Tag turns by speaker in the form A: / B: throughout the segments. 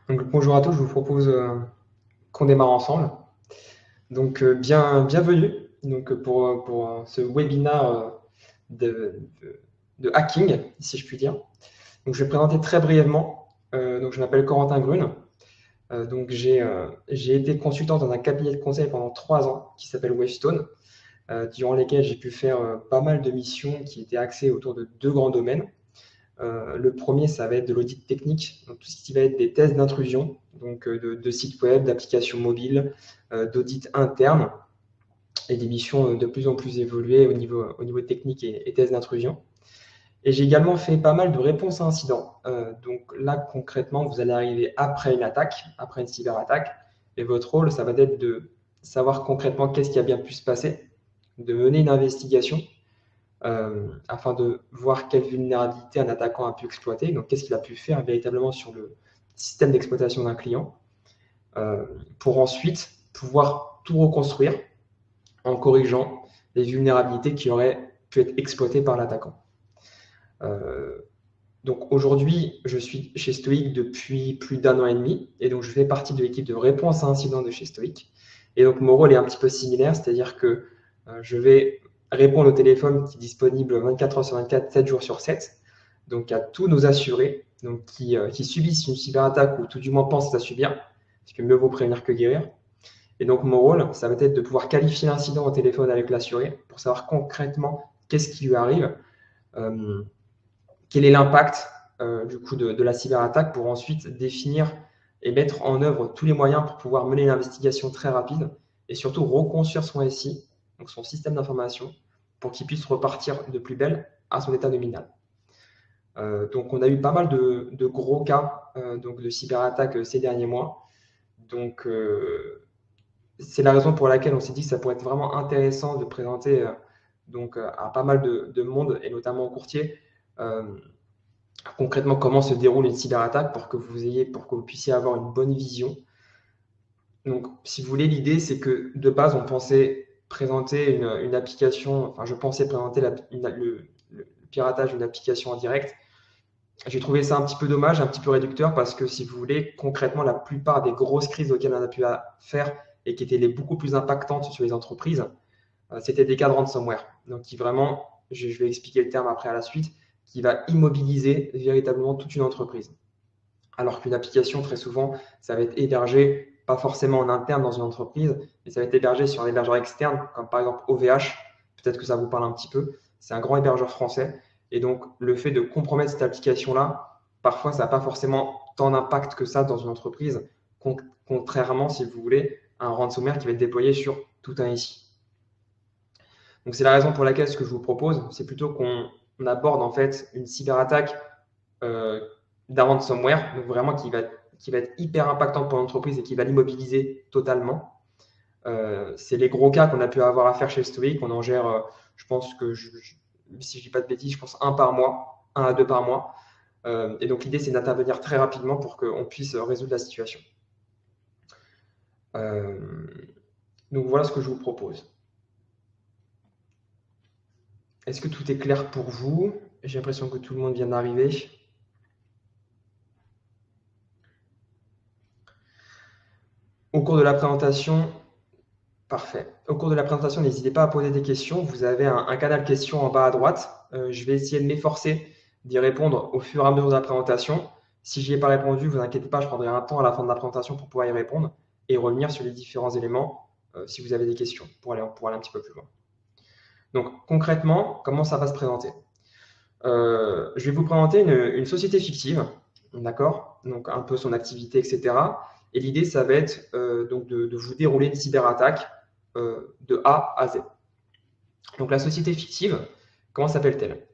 A: Donc, bonjour à tous, je vous propose qu'on démarre ensemble. Donc, bienvenue pour ce webinaire de, de- de hacking, si je puis dire. Donc, je vais présenter très brièvement. Donc, je m'appelle Corentin Grune. J'ai été consultant dans un cabinet de conseil pendant 3 ans qui s'appelle Wavestone, durant lesquels j'ai pu faire pas mal de missions qui étaient axées autour de deux grands domaines. Le premier, ça va être de l'audit technique, donc tout ce qui va être des tests d'intrusion, donc de sites web, d'applications mobiles, d'audit interne et des missions de plus en plus évoluées au niveau technique et tests d'intrusion. Et j'ai également fait pas mal de réponses à incidents. Donc là, concrètement, vous allez arriver après une attaque, après une cyberattaque, et votre rôle, ça va être de savoir concrètement qu'est-ce qui a bien pu se passer, de mener une investigation afin de voir quelle vulnérabilité un attaquant a pu exploiter, donc qu'est-ce qu'il a pu faire véritablement sur le système d'exploitation d'un client, euh, pour ensuite pouvoir tout reconstruire en corrigeant les vulnérabilités qui auraient pu être exploitées par l'attaquant. Euh, donc aujourd'hui, je suis chez Stoic depuis plus d'un an et demi, et donc je fais partie de l'équipe de réponse à incidents de chez Stoic. Et donc mon rôle est un petit peu similaire, c'est-à-dire que je vais répondre au téléphone qui est disponible 24 heures sur 24, 7 jours sur 7, donc à tous nos assurés donc qui subissent une cyberattaque ou tout du moins pensent la subir, parce que mieux vaut prévenir que guérir. Et donc mon rôle, ça va être de pouvoir qualifier l'incident au téléphone avec l'assuré pour savoir concrètement qu'est-ce qui lui arrive, euh, quel est l'impact du coup de la cyberattaque pour ensuite définir et mettre en œuvre tous les moyens pour pouvoir mener une investigation très rapide et surtout reconstruire son SI, donc son système d'information, pour qu'il puisse repartir de plus belle à son état nominal. Donc on a eu pas mal de gros cas donc de cyberattaque ces derniers mois. Donc c'est la raison pour laquelle on s'est dit que ça pourrait être vraiment intéressant de présenter à pas mal de monde et notamment aux courtiers concrètement comment se déroule une cyberattaque pour que vous puissiez avoir une bonne vision. Donc, si vous voulez, l'idée, c'est que de base, on pensait présenter une application, enfin, je pensais présenter le piratage d'une application en direct. J'ai trouvé ça un petit peu dommage, un petit peu réducteur, parce que si vous voulez, concrètement, la plupart des grosses crises auxquelles on a pu faire et qui étaient les beaucoup plus impactantes sur les entreprises, c'était des cas de ransomware. Donc, qui vraiment, je vais expliquer le terme après à la suite, qui va immobiliser véritablement toute une entreprise. Alors qu'une application, très souvent, ça va être hébergé, pas forcément en interne dans une entreprise, mais ça va être hébergé sur un hébergeur externe, comme par exemple OVH. Peut-être que ça vous parle un petit peu. C'est un grand hébergeur français. Et donc, le fait de compromettre cette application-là, parfois, ça n'a pas forcément tant d'impact que ça dans une entreprise, contrairement, si vous voulez, à un ransomware qui va être déployé sur tout un SI. Donc, c'est la raison pour laquelle ce que je vous propose, c'est plutôt qu'on aborde en fait une cyberattaque euh, d'un ransomware, donc vraiment qui va être hyper impactant pour l'entreprise et qui va l'immobiliser totalement. C'est les gros cas qu'on a pu avoir à faire chez Stoic. On en gère, je pense que, si je dis pas de bêtises, je pense un par mois, un à deux par mois. Et donc l'idée, c'est d'intervenir très rapidement pour qu'on puisse résoudre la situation. Euh, donc voilà ce que je vous propose. Est-ce que tout est clair pour vous? J'ai l'impression que tout le monde vient d'arriver. Au cours de la présentation, parfait. Au cours de la présentation, n'hésitez pas à poser des questions. Vous avez un canal questions en bas à droite. Je vais essayer de m'efforcer d'y répondre au fur et à mesure de la présentation. Si je n'y ai pas répondu, vous inquiétez pas, je prendrai un temps à la fin de la présentation pour pouvoir y répondre et revenir sur les différents éléments si vous avez des questions pour aller un petit peu plus loin. Donc concrètement, comment ça va se présenter? Je vais vous présenter une société fictive, d'accord? Donc un peu son activité, etc. Et l'idée, ça va être donc de vous dérouler une cyberattaque de A à Z. Donc la société fictive, comment s'appelle-t-elle?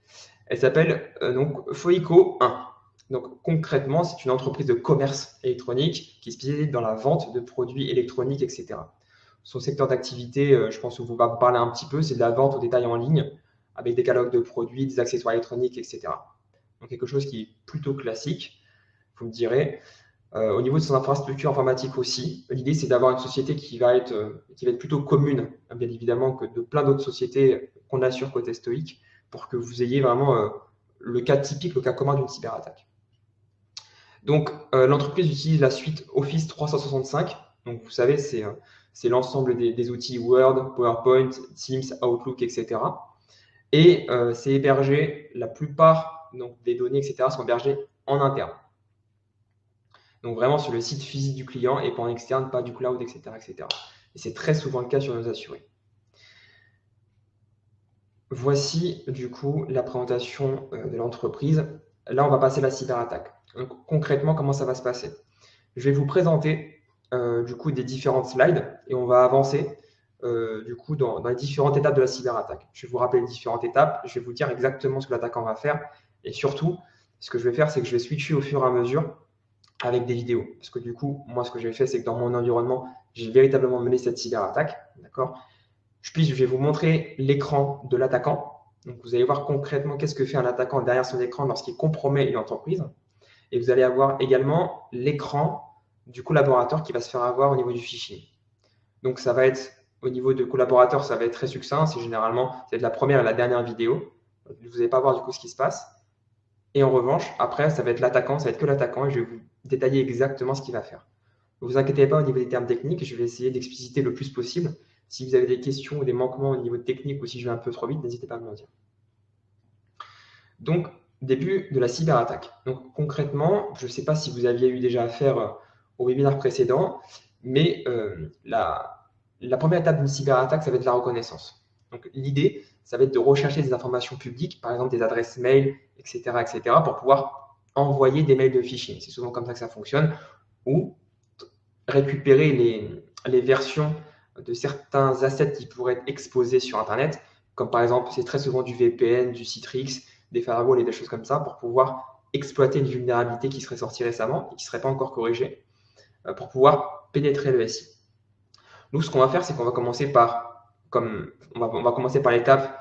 A: Elle s'appelle donc Foico 1. Donc concrètement, c'est une entreprise de commerce électronique qui est spécialisée dans la vente de produits électroniques, etc. Son secteur d'activité, je pense que vous va vous parler un petit peu, c'est de la vente au détail en ligne, avec des catalogues de produits, des accessoires électroniques, etc. Donc quelque chose qui est plutôt classique, vous me direz. Au niveau de son infrastructure informatique aussi, l'idée c'est d'avoir une société qui va être plutôt commune, bien évidemment, que de plein d'autres sociétés qu'on assure côté Stoic, pour que vous ayez vraiment le cas typique, le cas commun d'une cyberattaque. Donc, l'entreprise utilise la suite Office 365. Donc, vous savez, c'est l'ensemble des outils Word, PowerPoint, Teams, Outlook, etc. Et c'est hébergé, la plupart donc, des données, etc., sont hébergées en interne. Donc, vraiment sur le site physique du client et pas en externe, pas du cloud, etc. etc. Et c'est très souvent le cas sur nos assurés. Voici du coup la présentation de l'entreprise. Là, on va passer à la cyberattaque. Donc, concrètement, comment ça va se passer? Je vais vous présenter du coup des différentes slides et on va avancer du coup dans les différentes étapes de la cyberattaque. Je vais vous rappeler les différentes étapes, je vais vous dire exactement ce que l'attaquant va faire et surtout, ce que je vais faire, c'est que je vais switcher au fur et à mesure avec des vidéos. Parce que du coup, moi, ce que j'ai fait, c'est que dans mon environnement, j'ai véritablement mené cette cyberattaque. D'accord? Je vais vous montrer l'écran de l'attaquant. Donc, vous allez voir concrètement qu'est-ce que fait un attaquant derrière son écran lorsqu'il compromet une entreprise. Et vous allez avoir également l'écran du collaborateur qui va se faire avoir au niveau du phishing. Donc, ça va être au niveau de collaborateur, ça va être très succinct. C'est généralement, ça va être la première et la dernière vidéo. Vous n'allez pas voir du coup ce qui se passe. Et en revanche, après, ça va être l'attaquant, ça va être que l'attaquant et je vais vous détailler exactement ce qu'il va faire. Ne vous inquiétez pas au niveau des termes techniques, je vais essayer d'expliciter le plus possible. Si vous avez des questions ou des manquements au niveau technique ou si je vais un peu trop vite, n'hésitez pas à me le dire. Donc, début de la cyberattaque. Donc, concrètement, je ne sais pas si vous aviez eu déjà affaire au webinaire précédent, mais la première étape d'une cyberattaque, ça va être la reconnaissance. Donc, l'idée, ça va être de rechercher des informations publiques, par exemple des adresses mail, etc., pour pouvoir envoyer des mails de phishing. C'est souvent comme ça que ça fonctionne, ou récupérer les versions de certains assets qui pourraient être exposés sur Internet, comme par exemple, c'est très souvent du VPN, du Citrix, des firewalls et des choses comme ça, pour pouvoir exploiter une vulnérabilité qui serait sortie récemment et qui ne serait pas encore corrigée, pour pouvoir pénétrer le SI. Nous, ce qu'on va faire, c'est qu'on va commencer par, on va commencer par l'étape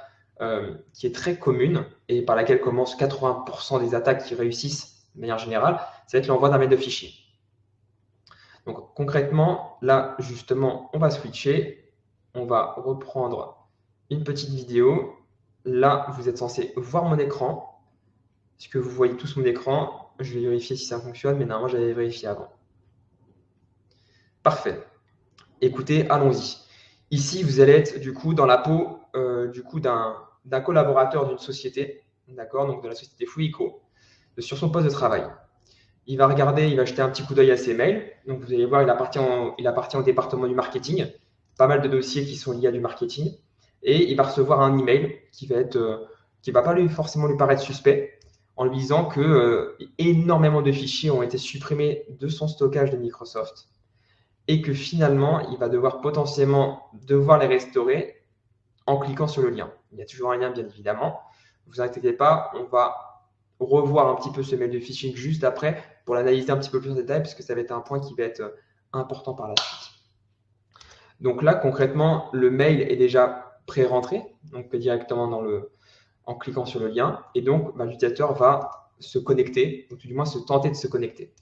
A: qui est très commune et par laquelle commencent 80% des attaques qui réussissent de manière générale, ça va être l'envoi d'un mail de fichier. Donc concrètement, là justement, on va switcher, on va reprendre une petite vidéo. Là, vous êtes censé voir mon écran. Est-ce que vous voyez tous mon écran? Je vais vérifier si ça fonctionne, mais normalement, j'avais vérifié avant. Parfait. Écoutez, allons-y. Ici, vous allez être du coup dans la peau d'un collaborateur d'une société, d'accord, donc de la société Fouico, sur son poste de travail. Il va regarder, il va jeter un petit coup d'œil à ses mails. Donc, vous allez voir, il appartient au département du marketing. Pas mal de dossiers qui sont liés à du marketing. Et il va recevoir un email qui va pas forcément lui paraître suspect, en lui disant que énormément de fichiers ont été supprimés de son stockage de Microsoft et que finalement, il va potentiellement devoir les restaurer en cliquant sur le lien. Il y a toujours un lien, bien évidemment. Ne vous inquiétez pas, on va revoir un petit peu ce mail de phishing juste après pour l'analyser un petit peu plus en détail, parce que ça va être un point qui va être important par la suite. Donc là, concrètement, le mail est déjà pré-rentré, donc directement en cliquant sur le lien, et donc l'utilisateur va se connecter, ou tout du moins se tenter de se connecter.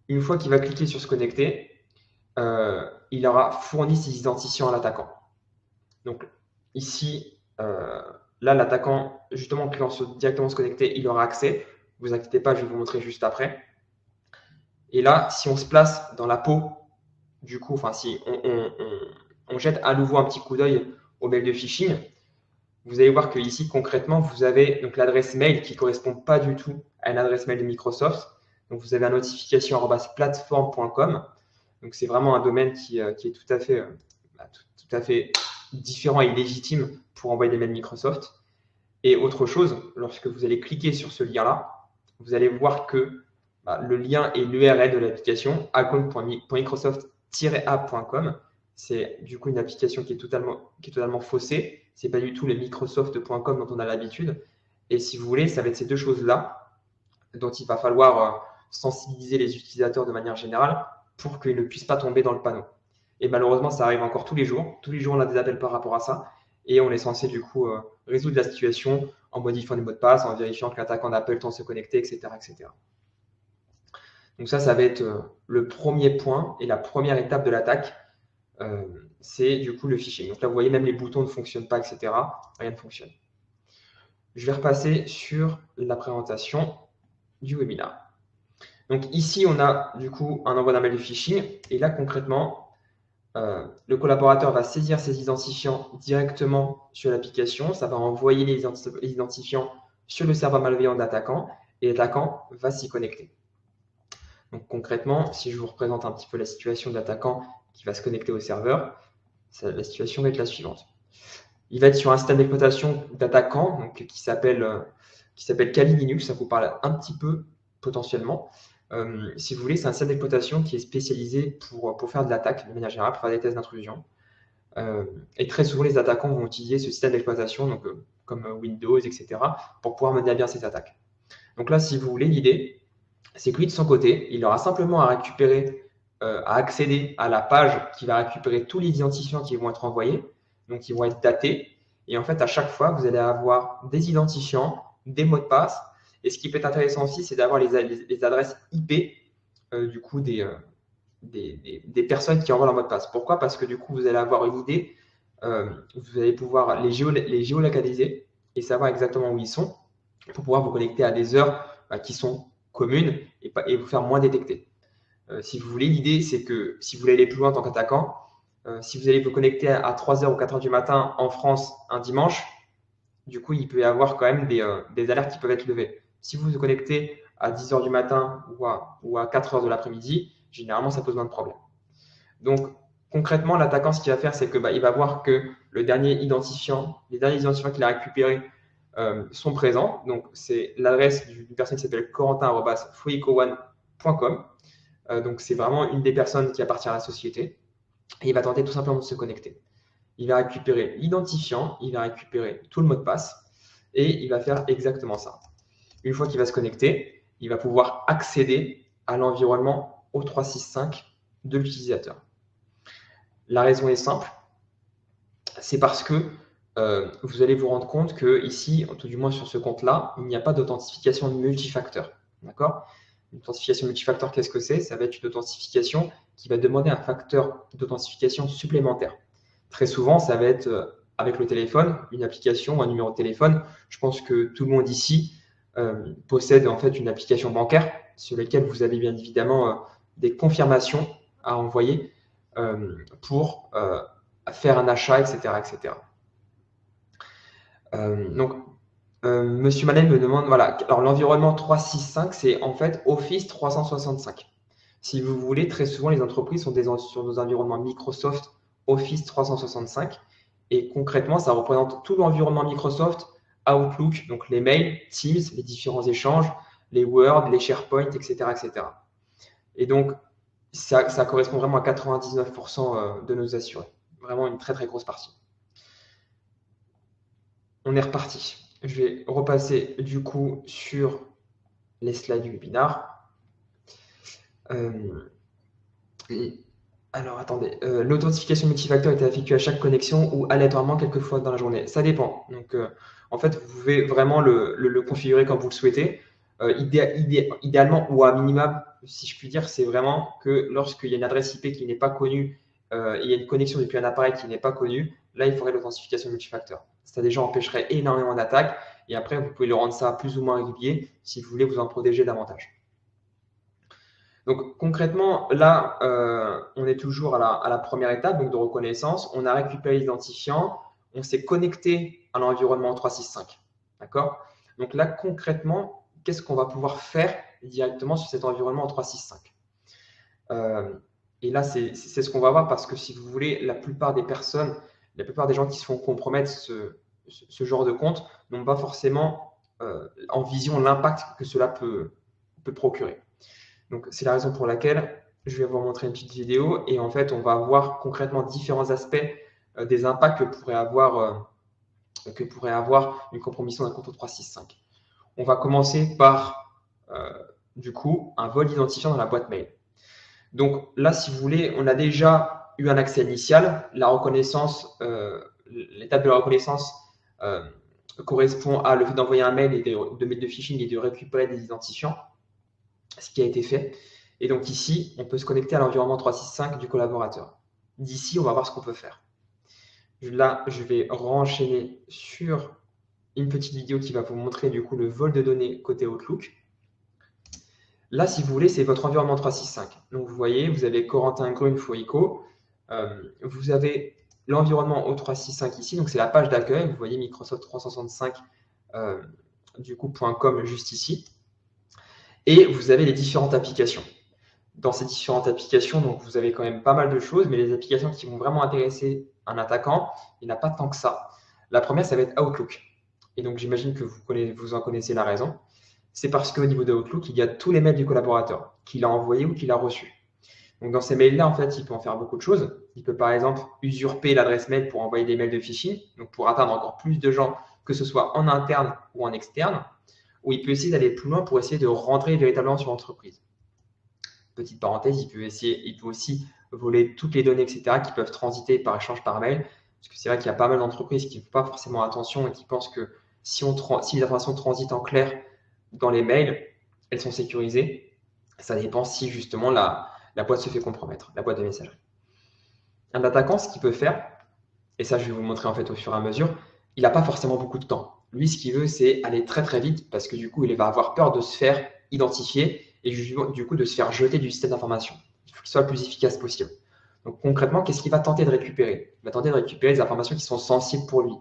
A: Une fois qu'il va cliquer sur se connecter, il aura fourni ses identifiants à l'attaquant. Donc ici, là, l'attaquant, justement, en cliquant sur directement se connecter, il aura accès. Ne vous inquiétez pas, je vais vous montrer juste après. Et là, si on se place dans la peau, du coup, enfin, si on jette à nouveau un petit coup d'œil au mail de phishing, vous allez voir que ici, concrètement, vous avez donc l'adresse mail qui ne correspond pas du tout à une adresse mail de Microsoft. Donc, vous avez un notification@platform.com. Donc, c'est vraiment un domaine qui est tout à fait différent et légitime pour envoyer des mails Microsoft. Et autre chose, lorsque vous allez cliquer sur ce lien-là, vous allez voir que le lien est l'URL de l'application account.microsoft-app.com. C'est du coup une application qui est totalement faussée. Ce n'est pas du tout le Microsoft.com dont on a l'habitude. Et si vous voulez, ça va être ces deux choses-là dont il va falloir sensibiliser les utilisateurs de manière générale pour qu'ils ne puissent pas tomber dans le panneau. Et malheureusement, ça arrive encore tous les jours. Tous les jours, on a des appels par rapport à ça. Et on est censé du coup résoudre la situation en modifiant les mots de passe, en vérifiant que l'attaquant n'a pas le temps de se connecter, etc. etc. Donc ça va être le premier point et la première étape de l'attaque. C'est du coup le phishing. Donc là, vous voyez, même les boutons ne fonctionnent pas, etc. Rien ne fonctionne. Je vais repasser sur la présentation du webinaire. Donc ici, on a du coup un envoi d'un mail de phishing. Et là, concrètement, le collaborateur va saisir ses identifiants directement sur l'application. Ça va envoyer les identifiants sur le serveur malveillant de l'attaquant et l'attaquant va s'y connecter. Donc concrètement, si je vous représente un petit peu la situation de l'attaquant qui va se connecter au serveur, la situation va être la suivante. Il va être sur un système d'exploitation d'attaquant qui s'appelle Kali Linux. Ça vous parle un petit peu potentiellement. Si vous voulez, c'est un système d'exploitation qui est spécialisé pour faire de l'attaque de manière générale, pour faire des tests d'intrusion. Et très souvent, les attaquants vont utiliser ce système d'exploitation, comme Windows, etc., pour pouvoir mener à bien ces attaques. Donc là, si vous voulez, l'idée, c'est que lui, de son côté, il aura simplement à accéder à la page qui va récupérer tous les identifiants qui vont être envoyés, donc qui vont être datés. Et en fait, à chaque fois, vous allez avoir des identifiants, des mots de passe. Et ce qui peut être intéressant aussi, c'est d'avoir les adresses IP du coup des personnes qui envoient leur mot de passe. Pourquoi? Parce que du coup, vous allez avoir une idée, vous allez pouvoir les géolocaliser et savoir exactement où ils sont pour pouvoir vous connecter à des heures qui sont communes et vous faire moins détecter. Si vous voulez, l'idée, c'est que si vous voulez aller plus loin en tant qu'attaquant, si vous allez vous connecter à 3h ou 4h du matin en France un dimanche, du coup, il peut y avoir quand même des alertes qui peuvent être levées. Si vous vous connectez à 10h du matin ou à 4h de l'après-midi, généralement, ça pose moins de problèmes. Donc, concrètement, l'attaquant, ce qu'il va faire, c'est que il va voir que les derniers identifiants qu'il a récupérés sont présents. Donc, c'est l'adresse d'une personne qui s'appelle corentin@fuicoone.com. Donc, c'est vraiment une des personnes qui appartient à la société. Et il va tenter tout simplement de se connecter. Il va récupérer l'identifiant, il va récupérer tout le mot de passe et il va faire exactement ça. Une fois qu'il va se connecter, il va pouvoir accéder à l'environnement O365 de l'utilisateur. La raison est simple, c'est parce que vous allez vous rendre compte que ici, tout du moins sur ce compte-là, il n'y a pas d'authentification multifacteur. D'accord? Une authentification multifacteur, qu'est-ce que c'est? Ça va être une authentification qui va demander un facteur d'authentification supplémentaire. Très souvent, ça va être avec le téléphone, une application, un numéro de téléphone. Je pense que tout le monde ici possède en fait une application bancaire sur laquelle vous avez bien évidemment des confirmations à envoyer pour faire un achat, etc. etc. Donc, Monsieur Manel me demande, voilà, alors l'environnement 365, c'est en fait Office 365. Si vous voulez, très souvent, les entreprises sont sur nos environnements Microsoft Office 365. Et concrètement, ça représente tout l'environnement Microsoft, Outlook, donc les mails, Teams, les différents échanges, les Word, les SharePoint, etc. etc. Et donc, ça correspond vraiment à 99% de nos assurés. Vraiment une très, très grosse partie. On est reparti. Je vais repasser du coup sur les slides du webinar. Alors, attendez. L'authentification multifacteur est effectuée à chaque connexion ou aléatoirement quelques fois dans la journée. Ça dépend. Donc, en fait, vous pouvez vraiment le configurer comme vous le souhaitez. Idéalement, ou à minimum, si je puis dire, c'est vraiment que lorsqu'il y a une adresse IP qui n'est pas connue, il y a une connexion depuis un appareil qui n'est pas connu, là, il faudrait l'authentification multifacteur. Ça déjà empêcherait énormément d'attaques. Et après, vous pouvez le rendre ça plus ou moins régulier si vous voulez vous en protéger davantage. Donc concrètement, là, on est toujours à la première étape donc de reconnaissance. On a récupéré l'identifiant, on s'est connecté à l'environnement 365. D'accord? Donc là, concrètement, qu'est-ce qu'on va pouvoir faire directement sur cet environnement 365? Et là, c'est ce qu'on va voir parce que si vous voulez, la plupart des personnes, la plupart des gens qui se font compromettre ce genre de compte n'ont pas forcément en vision l'impact que cela peut procurer. Donc, c'est la raison pour laquelle je vais vous montrer une petite vidéo et en fait, on va voir concrètement différents aspects des impacts que pourrait avoir une compromission d'un compte 365. On va commencer par, du coup, un vol d'identifiant dans la boîte mail. Donc là, si vous voulez, on a déjà eu un accès initial. La reconnaissance, l'étape de la reconnaissance correspond à le fait d'envoyer un mail et de mettre de phishing et de récupérer des identifiants, ce qui a été fait. Et donc ici, on peut se connecter à l'environnement 365 du collaborateur. D'ici, on va voir ce qu'on peut faire. Là, je vais renchaîner sur une petite vidéo qui va vous montrer du coup le vol de données côté Outlook. Là, si vous voulez, c'est votre environnement 365. Donc, vous voyez, vous avez Corentin Grune Foico. Vous avez l'environnement O365 ici. Donc, c'est la page d'accueil. Vous voyez Microsoft 365 du coup .com juste ici. Et vous avez les différentes applications. Dans ces différentes applications, donc vous avez quand même pas mal de choses, mais les applications qui vont vraiment intéresser un attaquant, il n'y en a pas tant que ça. La première, ça va être Outlook. Et donc, j'imagine que vous en connaissez la raison. C'est parce qu'au niveau de Outlook, il y a tous les mails du collaborateur, qu'il a envoyé ou qu'il a reçu. Donc, dans ces mails-là, en fait, il peut en faire beaucoup de choses. Il peut, par exemple, usurper l'adresse mail pour envoyer des mails de phishing, donc pour atteindre encore plus de gens, que ce soit en interne ou en externe, ou il peut essayer d'aller plus loin pour essayer de rentrer véritablement sur l'entreprise. Petite parenthèse, il peut aussi voler toutes les données, etc., qui peuvent transiter par échange par mail. Parce que c'est vrai qu'il y a pas mal d'entreprises qui ne font pas forcément attention et qui pensent que si les informations transitent en clair dans les mails, elles sont sécurisées. Ça dépend si justement la boîte se fait compromettre, la boîte de messagerie. Un attaquant, ce qu'il peut faire, et ça je vais vous le montrer en fait au fur et à mesure, il n'a pas forcément beaucoup de temps. Lui, ce qu'il veut, c'est aller très très vite parce que du coup, il va avoir peur de se faire identifier et du coup de se faire jeter du système d'information. Il faut qu'il soit le plus efficace possible. Donc concrètement, qu'est-ce qu'il va tenter de récupérer? Il va tenter de récupérer des informations qui sont sensibles pour lui,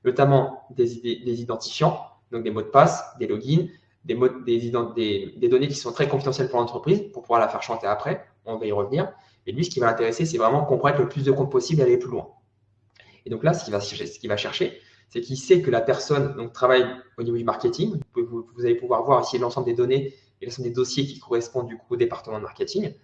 A: notamment des identifiants, donc des mots de passe, des logins, des données qui sont très confidentielles pour l'entreprise pour pouvoir la faire chanter après. On va y revenir. Et lui, ce qui va l'intéresser, c'est vraiment compromettre le plus de comptes possible et aller plus loin. Et donc là, ce qu'il va chercher, c'est qu'il sait que la personne donc, travaille au niveau du marketing. Vous allez pouvoir voir ici l'ensemble des données et l'ensemble des dossiers qui correspondent du coup au département de marketing.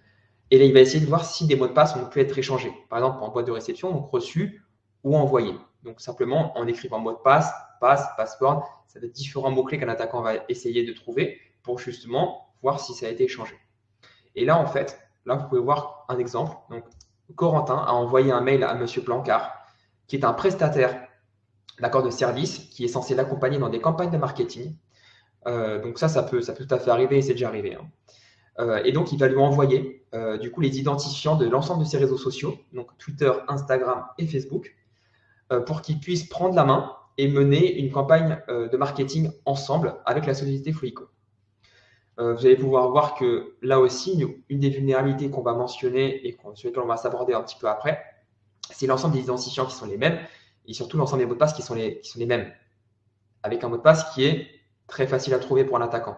A: Et là, il va essayer de voir si des mots de passe ont pu être échangés. Par exemple, en boîte de réception, donc reçu ou envoyé. Donc simplement en écrivant mot de passe, password, ça va être différents mots-clés qu'un attaquant va essayer de trouver pour justement voir si ça a été échangé. Et là, en fait, là, vous pouvez voir un exemple. Donc, Corentin a envoyé un mail à M. Blancard, qui est un prestataire de service qui est censé l'accompagner dans des campagnes de marketing. Donc ça peut tout à fait arriver et c'est déjà arrivé. Et donc, il va lui envoyer du coup les identifiants de l'ensemble de ses réseaux sociaux, donc Twitter, Instagram et Facebook, pour qu'ils puissent prendre la main et mener une campagne de marketing ensemble avec la société Foico. Vous allez pouvoir voir que là aussi, une des vulnérabilités qu'on va mentionner et sur lesquelles on va s'aborder un petit peu après, c'est l'ensemble des identifiants qui sont les mêmes et surtout l'ensemble des mots de passe qui sont les mêmes, avec un mot de passe qui est très facile à trouver pour un attaquant.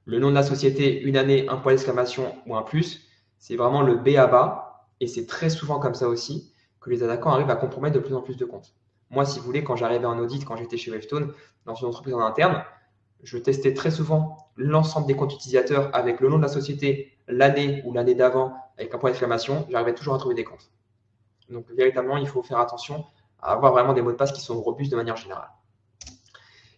A: Le nom de la société, une année, un point d'exclamation ou un plus, c'est vraiment le B à bas et c'est très souvent comme ça aussi que les attaquants arrivent à compromettre de plus en plus de comptes. Moi, si vous voulez, quand j'arrivais en audit, quand j'étais chez Wavestone, dans une entreprise en interne, je testais très souvent l'ensemble des comptes utilisateurs avec le nom de la société, l'année ou l'année d'avant, avec un point d'exclamation, j'arrivais toujours à trouver des comptes. Donc, véritablement, il faut faire attention à avoir vraiment des mots de passe qui sont robustes de manière générale.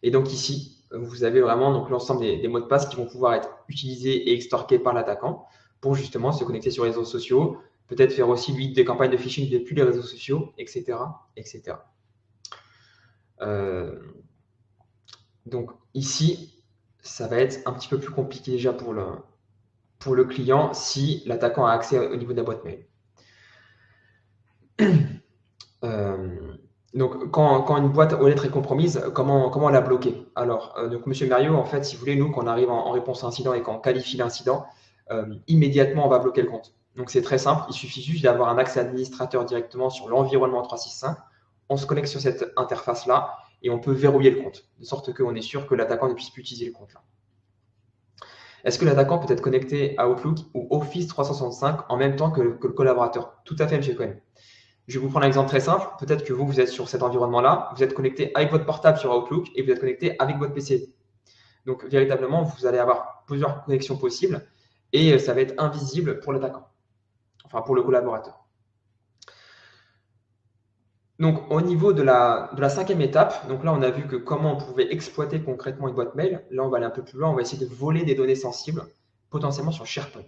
A: Et donc ici, vous avez vraiment donc l'ensemble des mots de passe qui vont pouvoir être utilisés et extorqués par l'attaquant pour justement se connecter sur les réseaux sociaux, peut-être faire aussi lui des campagnes de phishing depuis les réseaux sociaux, etc. etc. Donc ici, ça va être un petit peu plus compliqué déjà pour le client si l'attaquant a accès au niveau de la boîte mail. Donc, quand une boîte aux lettres est compromise, comment la bloquer? Alors, donc, Monsieur Mario, en fait, si vous voulez, nous, quand on arrive en réponse à incident et qu'on qualifie l'incident, immédiatement, on va bloquer le compte. Donc, c'est très simple. Il suffit juste d'avoir un accès administrateur directement sur l'environnement 365. On se connecte sur cette interface-là et on peut verrouiller le compte, de sorte qu'on est sûr que l'attaquant ne puisse plus utiliser le compte-là. Est-ce que l'attaquant peut être connecté à Outlook ou Office 365 en même temps que le collaborateur? Tout à fait, M. Cohen. Je vais vous prendre un exemple très simple. Peut-être que vous êtes sur cet environnement-là, vous êtes connecté avec votre portable sur Outlook et vous êtes connecté avec votre PC. Donc, véritablement, vous allez avoir plusieurs connexions possibles et ça va être invisible pour l'attaquant, enfin pour le collaborateur. Donc, au niveau de la cinquième étape, donc là, on a vu que comment on pouvait exploiter concrètement une boîte mail. Là, on va aller un peu plus loin, on va essayer de voler des données sensibles, potentiellement sur SharePoint.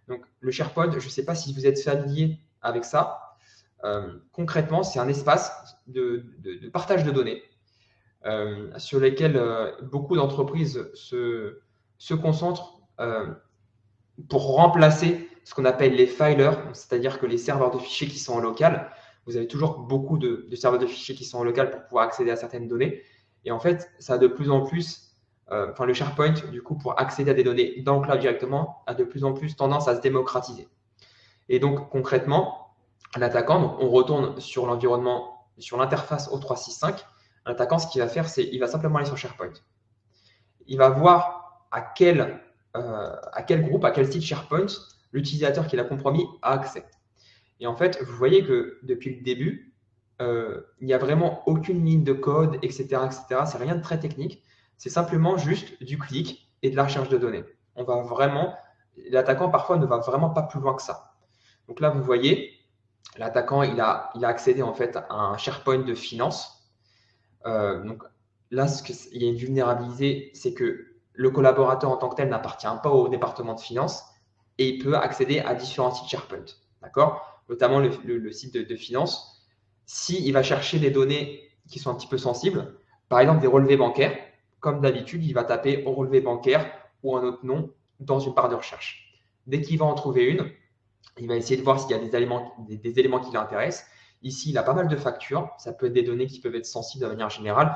A: Donc, le SharePoint, je ne sais pas si vous êtes familier avec ça. Concrètement, c'est un espace de partage de données sur lesquels beaucoup d'entreprises se concentrent pour remplacer ce qu'on appelle les filers, c'est-à-dire que les serveurs de fichiers qui sont en local, vous avez toujours beaucoup de serveurs de fichiers qui sont en local pour pouvoir accéder à certaines données. Et en fait, ça a de plus en plus le SharePoint, du coup, pour accéder à des données dans le cloud directement, a de plus en plus tendance à se démocratiser. Et donc, concrètement, l'attaquant, on retourne sur l'environnement, sur l'interface O365. L'attaquant, ce qu'il va faire, c'est qu'il va simplement aller sur SharePoint. Il va voir à quel groupe, à quel site SharePoint l'utilisateur qui l'a compromis a accès. Et en fait, vous voyez que depuis le début, il n'y a vraiment aucune ligne de code, etc., etc. C'est rien de très technique. C'est simplement juste du clic et de la recherche de données. L'attaquant parfois ne va vraiment pas plus loin que ça. Donc là, vous voyez, l'attaquant, il a accédé en fait à un SharePoint de finance. Donc là, il y a une vulnérabilité, c'est que le collaborateur en tant que tel n'appartient pas au département de finance et il peut accéder à différents sites SharePoint, d'accord? Notamment le site de finance. S'il va chercher des données qui sont un petit peu sensibles, par exemple des relevés bancaires, comme d'habitude, il va taper au relevé bancaire ou un autre nom dans une barre de recherche. Dès qu'il va en trouver une, il va essayer de voir s'il y a des éléments qui l'intéressent. Ici, il a pas mal de factures. Ça peut être des données qui peuvent être sensibles de manière générale,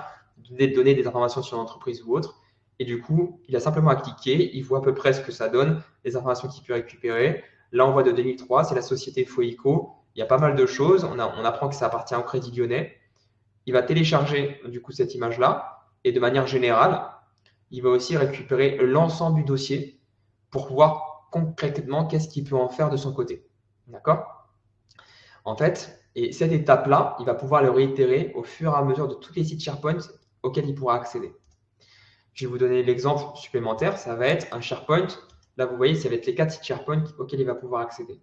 A: des données, des informations sur l'entreprise ou autre. Et du coup, il a simplement à cliquer. Il voit à peu près ce que ça donne, les informations qu'il peut récupérer. Là, on voit de 2003, c'est la société Foico. Il y a pas mal de choses. On apprend que ça appartient au Crédit Lyonnais. Il va télécharger du coup cette image-là. Et de manière générale, il va aussi récupérer l'ensemble du dossier pour voir concrètement qu'est-ce qu'il peut en faire de son côté. D'accord? En fait, et cette étape-là, il va pouvoir le réitérer au fur et à mesure de tous les sites SharePoint auxquels il pourra accéder. Je vais vous donner l'exemple supplémentaire. Ça va être un SharePoint. Là, vous voyez, ça va être les 4 sites SharePoint auxquels il va pouvoir accéder.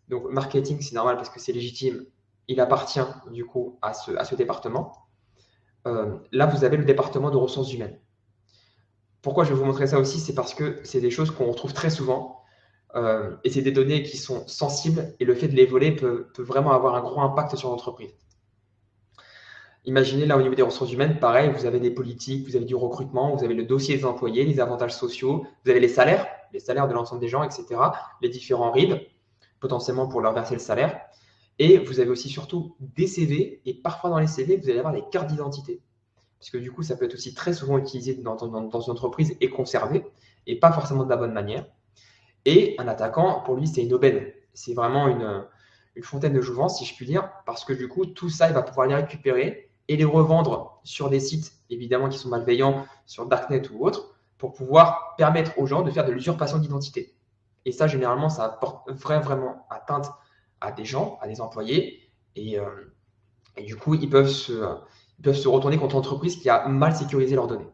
A: Donc, marketing, c'est normal parce que c'est légitime. Il appartient du coup à ce département. Là, vous avez le département de ressources humaines. Pourquoi je vais vous montrer ça aussi? C'est parce que c'est des choses qu'on retrouve très souvent et c'est des données qui sont sensibles et le fait de les voler peut vraiment avoir un gros impact sur l'entreprise. Imaginez là au niveau des ressources humaines, pareil, vous avez des politiques, vous avez du recrutement, vous avez le dossier des employés, les avantages sociaux, vous avez les salaires de l'ensemble des gens, etc., les différents RIB, potentiellement pour leur verser le salaire. Et vous avez aussi surtout des CV et parfois dans les CV, vous allez avoir les cartes d'identité. Parce que du coup, ça peut être aussi très souvent utilisé dans une entreprise et conservé, et pas forcément de la bonne manière. Et un attaquant, pour lui, c'est une aubaine. C'est vraiment une fontaine de jouvence, si je puis dire, parce que du coup, tout ça, il va pouvoir les récupérer et les revendre sur des sites, évidemment, qui sont malveillants, sur Darknet ou autres, pour pouvoir permettre aux gens de faire de l'usurpation d'identité. Et ça, généralement, ça apporte vraiment atteinte à des gens, à des employés, et du coup, ils peuvent se retourner contre l'entreprise qui a mal sécurisé leurs données.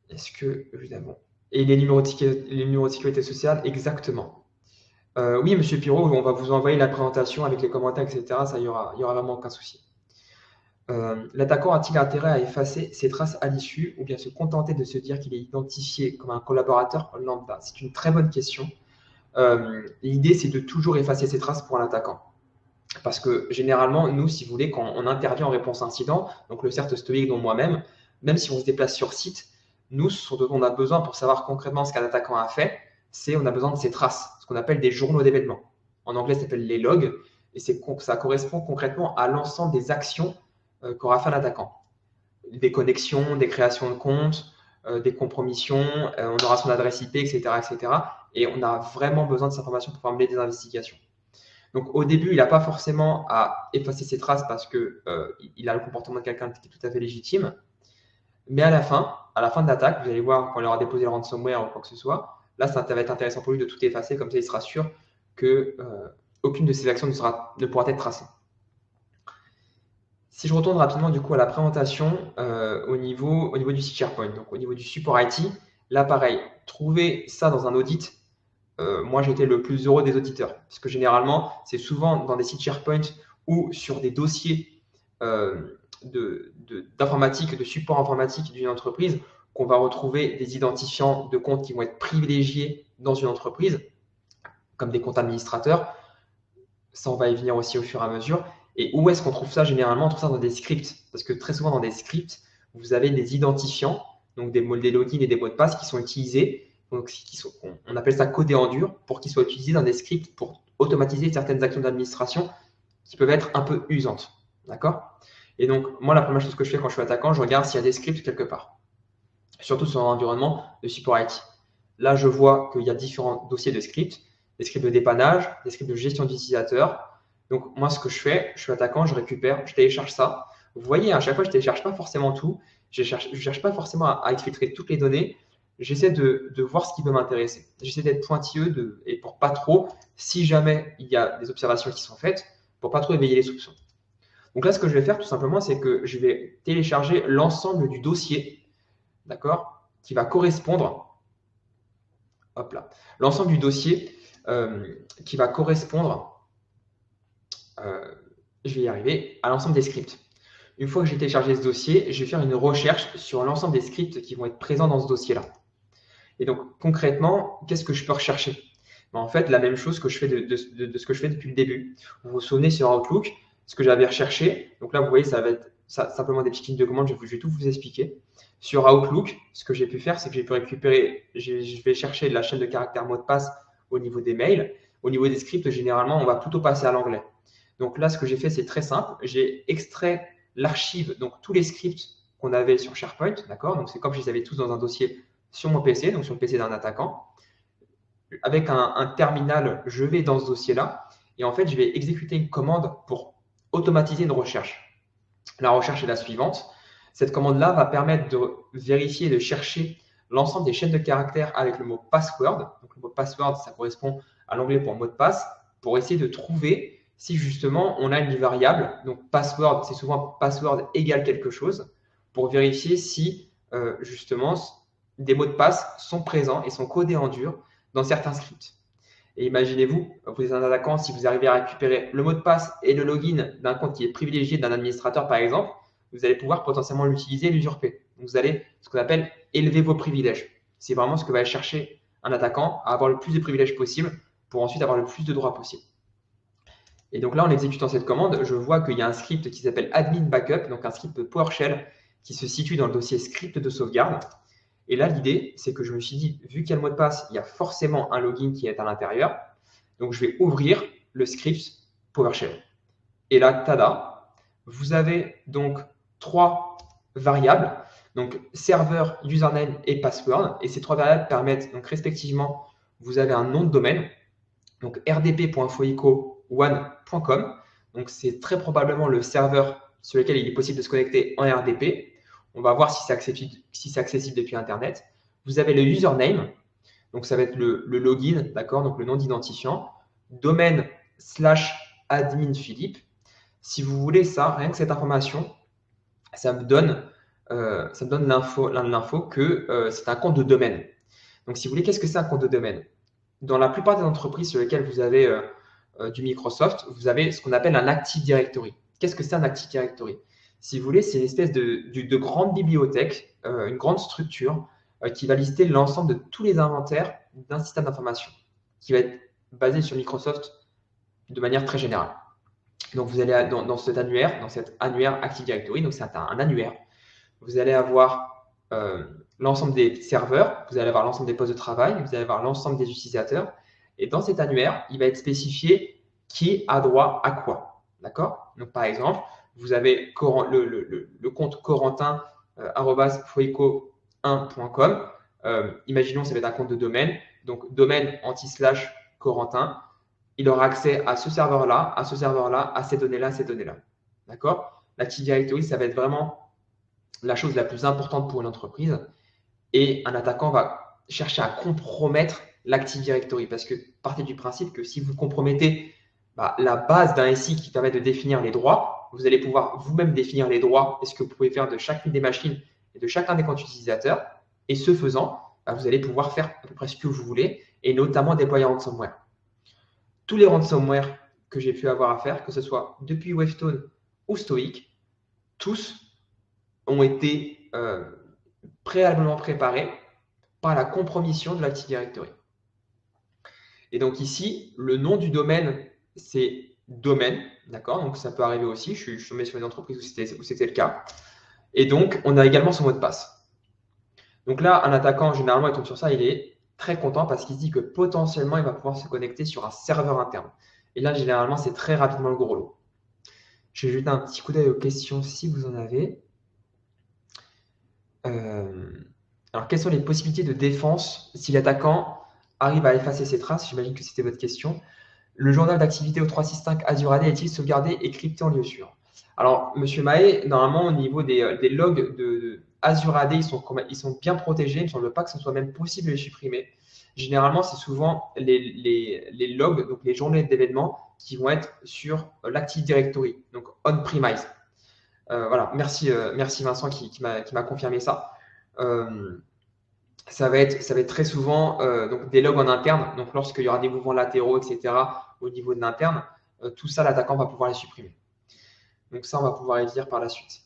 A: Est-ce que, évidemment. Et les numéros de sécurité sociale, exactement. Oui, Monsieur Pirot, on va vous envoyer la présentation avec les commentaires, etc. Ça, il y aura vraiment aucun souci. L'attaquant a-t-il intérêt à effacer ses traces à l'issue ou bien se contenter de se dire qu'il est identifié comme un collaborateur lambda? C'est une très bonne question. L'idée, c'est de toujours effacer ses traces pour un attaquant. Parce que généralement, nous, si vous voulez, quand on intervient en réponse à incident, donc le CERT stoïque dont moi-même, même si on se déplace sur site, nous, ce dont on a besoin pour savoir concrètement ce qu'un attaquant a fait, c'est on a besoin de ses traces, ce qu'on appelle des journaux d'événements. En anglais, ça s'appelle les logs, et ça correspond concrètement à l'ensemble des actions qu'aura fait l'attaquant. Des connexions, des créations de comptes, des compromissions, on aura son adresse IP, etc., etc. Et on a vraiment besoin de cette information pour mener des investigations. Donc au début, il n'a pas forcément à effacer ses traces parce qu'il a le comportement de quelqu'un qui est tout à fait légitime. Mais à la fin de l'attaque, vous allez voir quand il aura déposé le ransomware ou quoi que ce soit, là, ça va être intéressant pour lui de tout effacer, comme ça il sera sûr qu'aucune de ses actions ne pourra être tracée. Si je retourne rapidement du coup à la présentation au niveau du site SharePoint, donc au niveau du support IT, là pareil, trouver ça dans un audit, moi j'étais le plus heureux des auditeurs, parce que généralement c'est souvent dans des sites SharePoint ou sur des dossiers d'informatique, de support informatique d'une entreprise qu'on va retrouver des identifiants de comptes qui vont être privilégiés dans une entreprise, comme des comptes administrateurs. Ça, on va y venir aussi au fur et à mesure. Et où est-ce qu'on trouve ça généralement? On trouve ça dans des scripts, parce que très souvent dans des scripts, vous avez des identifiants, donc des logins et des mots de passe qui sont utilisés, donc on appelle ça codé en dur, pour qu'ils soient utilisés dans des scripts pour automatiser certaines actions d'administration qui peuvent être un peu usantes. D'accord? Et donc, moi, la première chose que je fais quand je suis attaquant, je regarde s'il y a des scripts quelque part. surtout sur un environnement de support IT. Là, je vois qu'il y a différents dossiers de scripts, des scripts de dépannage, des scripts de gestion d'utilisateurs. Donc, moi, ce que je fais, je suis attaquant, je récupère, je télécharge ça. Vous voyez, à chaque fois, je ne télécharge pas forcément tout. Je ne cherche pas forcément à exfiltrer toutes les données. J'essaie de voir ce qui peut m'intéresser. J'essaie d'être pointilleux et pour pas trop, si jamais il y a des observations qui sont faites, pour pas trop éveiller les soupçons. Donc là, ce que je vais faire tout simplement, c'est que je vais télécharger l'ensemble du dossier, d'accord, qui va correspondre, hop là, l'ensemble du dossier qui va correspondre, je vais y arriver, à l'ensemble des scripts. Une fois que j'ai téléchargé ce dossier, je vais faire une recherche sur l'ensemble des scripts qui vont être présents dans ce dossier-là. Et donc, concrètement, qu'est-ce que je peux rechercher? En fait, la même chose que je fais de ce que je fais depuis le début. Vous vous souvenez sur Outlook, ce que j'avais recherché. Donc là, vous voyez, ça va être simplement des petites lignes de commande. Je vais tout vous expliquer. Sur Outlook, ce que j'ai pu faire, c'est que j'ai pu récupérer, je vais chercher la chaîne de caractères mot de passe au niveau des mails. Au niveau des scripts, généralement, on va plutôt passer à l'anglais. Donc là, ce que j'ai fait, c'est très simple. J'ai extrait l'archive, donc tous les scripts qu'on avait sur SharePoint, d'accord? Donc c'est comme si je les avais tous dans un dossier sur mon PC, donc sur le PC d'un attaquant. Avec un terminal, je vais dans ce dossier-là et en fait, je vais exécuter une commande pour automatiser une recherche. La recherche est la suivante. Cette commande-là va permettre de vérifier et de chercher l'ensemble des chaînes de caractères avec le mot password. Donc, le mot password, ça correspond à l'anglais pour mot de passe, pour essayer de trouver si justement on a une variable. Donc, password, c'est souvent password égale quelque chose, pour vérifier si justement des mots de passe sont présents et sont codés en dur dans certains scripts. Et imaginez-vous, vous êtes un attaquant, si vous arrivez à récupérer le mot de passe et le login d'un compte qui est privilégié d'un administrateur, par exemple, vous allez pouvoir potentiellement l'utiliser et l'usurper. Vous allez, ce qu'on appelle, élever vos privilèges. C'est vraiment ce que va chercher un attaquant, à avoir le plus de privilèges possible pour ensuite avoir le plus de droits possible. Et donc là, en exécutant cette commande, je vois qu'il y a un script qui s'appelle admin backup, donc un script PowerShell qui se situe dans le dossier script de sauvegarde. Et là, l'idée, c'est que je me suis dit, vu qu'il y a le mot de passe, il y a forcément un login qui est à l'intérieur. Donc, je vais ouvrir le script PowerShell. Et là, tada, vous avez donc 3 variables, donc serveur, username et password. Et ces 3 variables permettent donc respectivement, vous avez un nom de domaine, donc rdp.foico1.com. Donc, c'est très probablement le serveur sur lequel il est possible de se connecter en RDP. On va voir si c'est accessible depuis Internet. Vous avez le username, donc ça va être le login, d'accord, donc le nom d'identifiant, domaine /admin Philippe. Si vous voulez ça, rien que cette information, ça me donne l'info que c'est un compte de domaine. Donc si vous voulez, qu'est-ce que c'est un compte de domaine? Dans la plupart des entreprises sur lesquelles vous avez du Microsoft, vous avez ce qu'on appelle un Active Directory. Qu'est-ce que c'est un Active Directory? Si vous voulez, c'est une espèce de grande bibliothèque, une grande structure qui va lister l'ensemble de tous les inventaires d'un système d'information, qui va être basé sur Microsoft de manière très générale. Donc, vous allez dans cet annuaire Active Directory, donc c'est un annuaire. Vous allez avoir l'ensemble des serveurs, vous allez avoir l'ensemble des postes de travail, vous allez avoir l'ensemble des utilisateurs. Et dans cet annuaire, il va être spécifié qui a droit à quoi. D'accord? Donc, par exemple, vous avez le compte corentin@foico1.com. Imaginons que ça va être un compte de domaine. Donc, domaine /Corentin. Il aura accès à ce serveur-là, à ce serveur-là, à ces données-là, ces données-là. D'accord? L'Active Directory, ça va être vraiment la chose la plus importante pour une entreprise. Et un attaquant va chercher à compromettre l'Active Directory parce que partez du principe que si vous compromettez la base d'un SI qui permet de définir les droits, vous allez pouvoir vous-même définir les droits et ce que vous pouvez faire de chacune des machines et de chacun des comptes utilisateurs. Et ce faisant, vous allez pouvoir faire à peu près ce que vous voulez et notamment déployer un ransomware. Tous les ransomware que j'ai pu avoir à faire, que ce soit depuis Wavestone ou Stoic, tous ont été préalablement préparés par la compromission de l'Active Directory. Et donc ici, le nom du domaine, c'est domaine, d'accord? Donc ça peut arriver aussi, je suis tombé sur une entreprise où c'était le cas. Et donc, on a également son mot de passe. Donc là, un attaquant, généralement, il tombe sur ça, il est très content parce qu'il se dit que potentiellement, il va pouvoir se connecter sur un serveur interne. Et là, généralement, c'est très rapidement le gros lot. Je vais jeter un petit coup d'œil aux questions si vous en avez. Alors, quelles sont les possibilités de défense si l'attaquant arrive à effacer ses traces? J'imagine que c'était votre question. Le journal d'activité au 365 Azure AD est-il sauvegardé et crypté en lieu sûr? Alors, Monsieur Mahé, normalement, au niveau des logs de Azure AD, ils sont bien protégés. Il ne semble pas que ce soit même possible de les supprimer. Généralement, c'est souvent les logs, donc les journées d'événements, qui vont être sur l'Active Directory, donc on-premise. Voilà, merci Vincent qui m'a confirmé ça. Ça va être très souvent donc des logs en interne. Donc, lorsqu'il y aura des mouvements latéraux, etc., au niveau de l'interne, tout ça, l'attaquant va pouvoir les supprimer. Donc, ça, on va pouvoir les dire par la suite.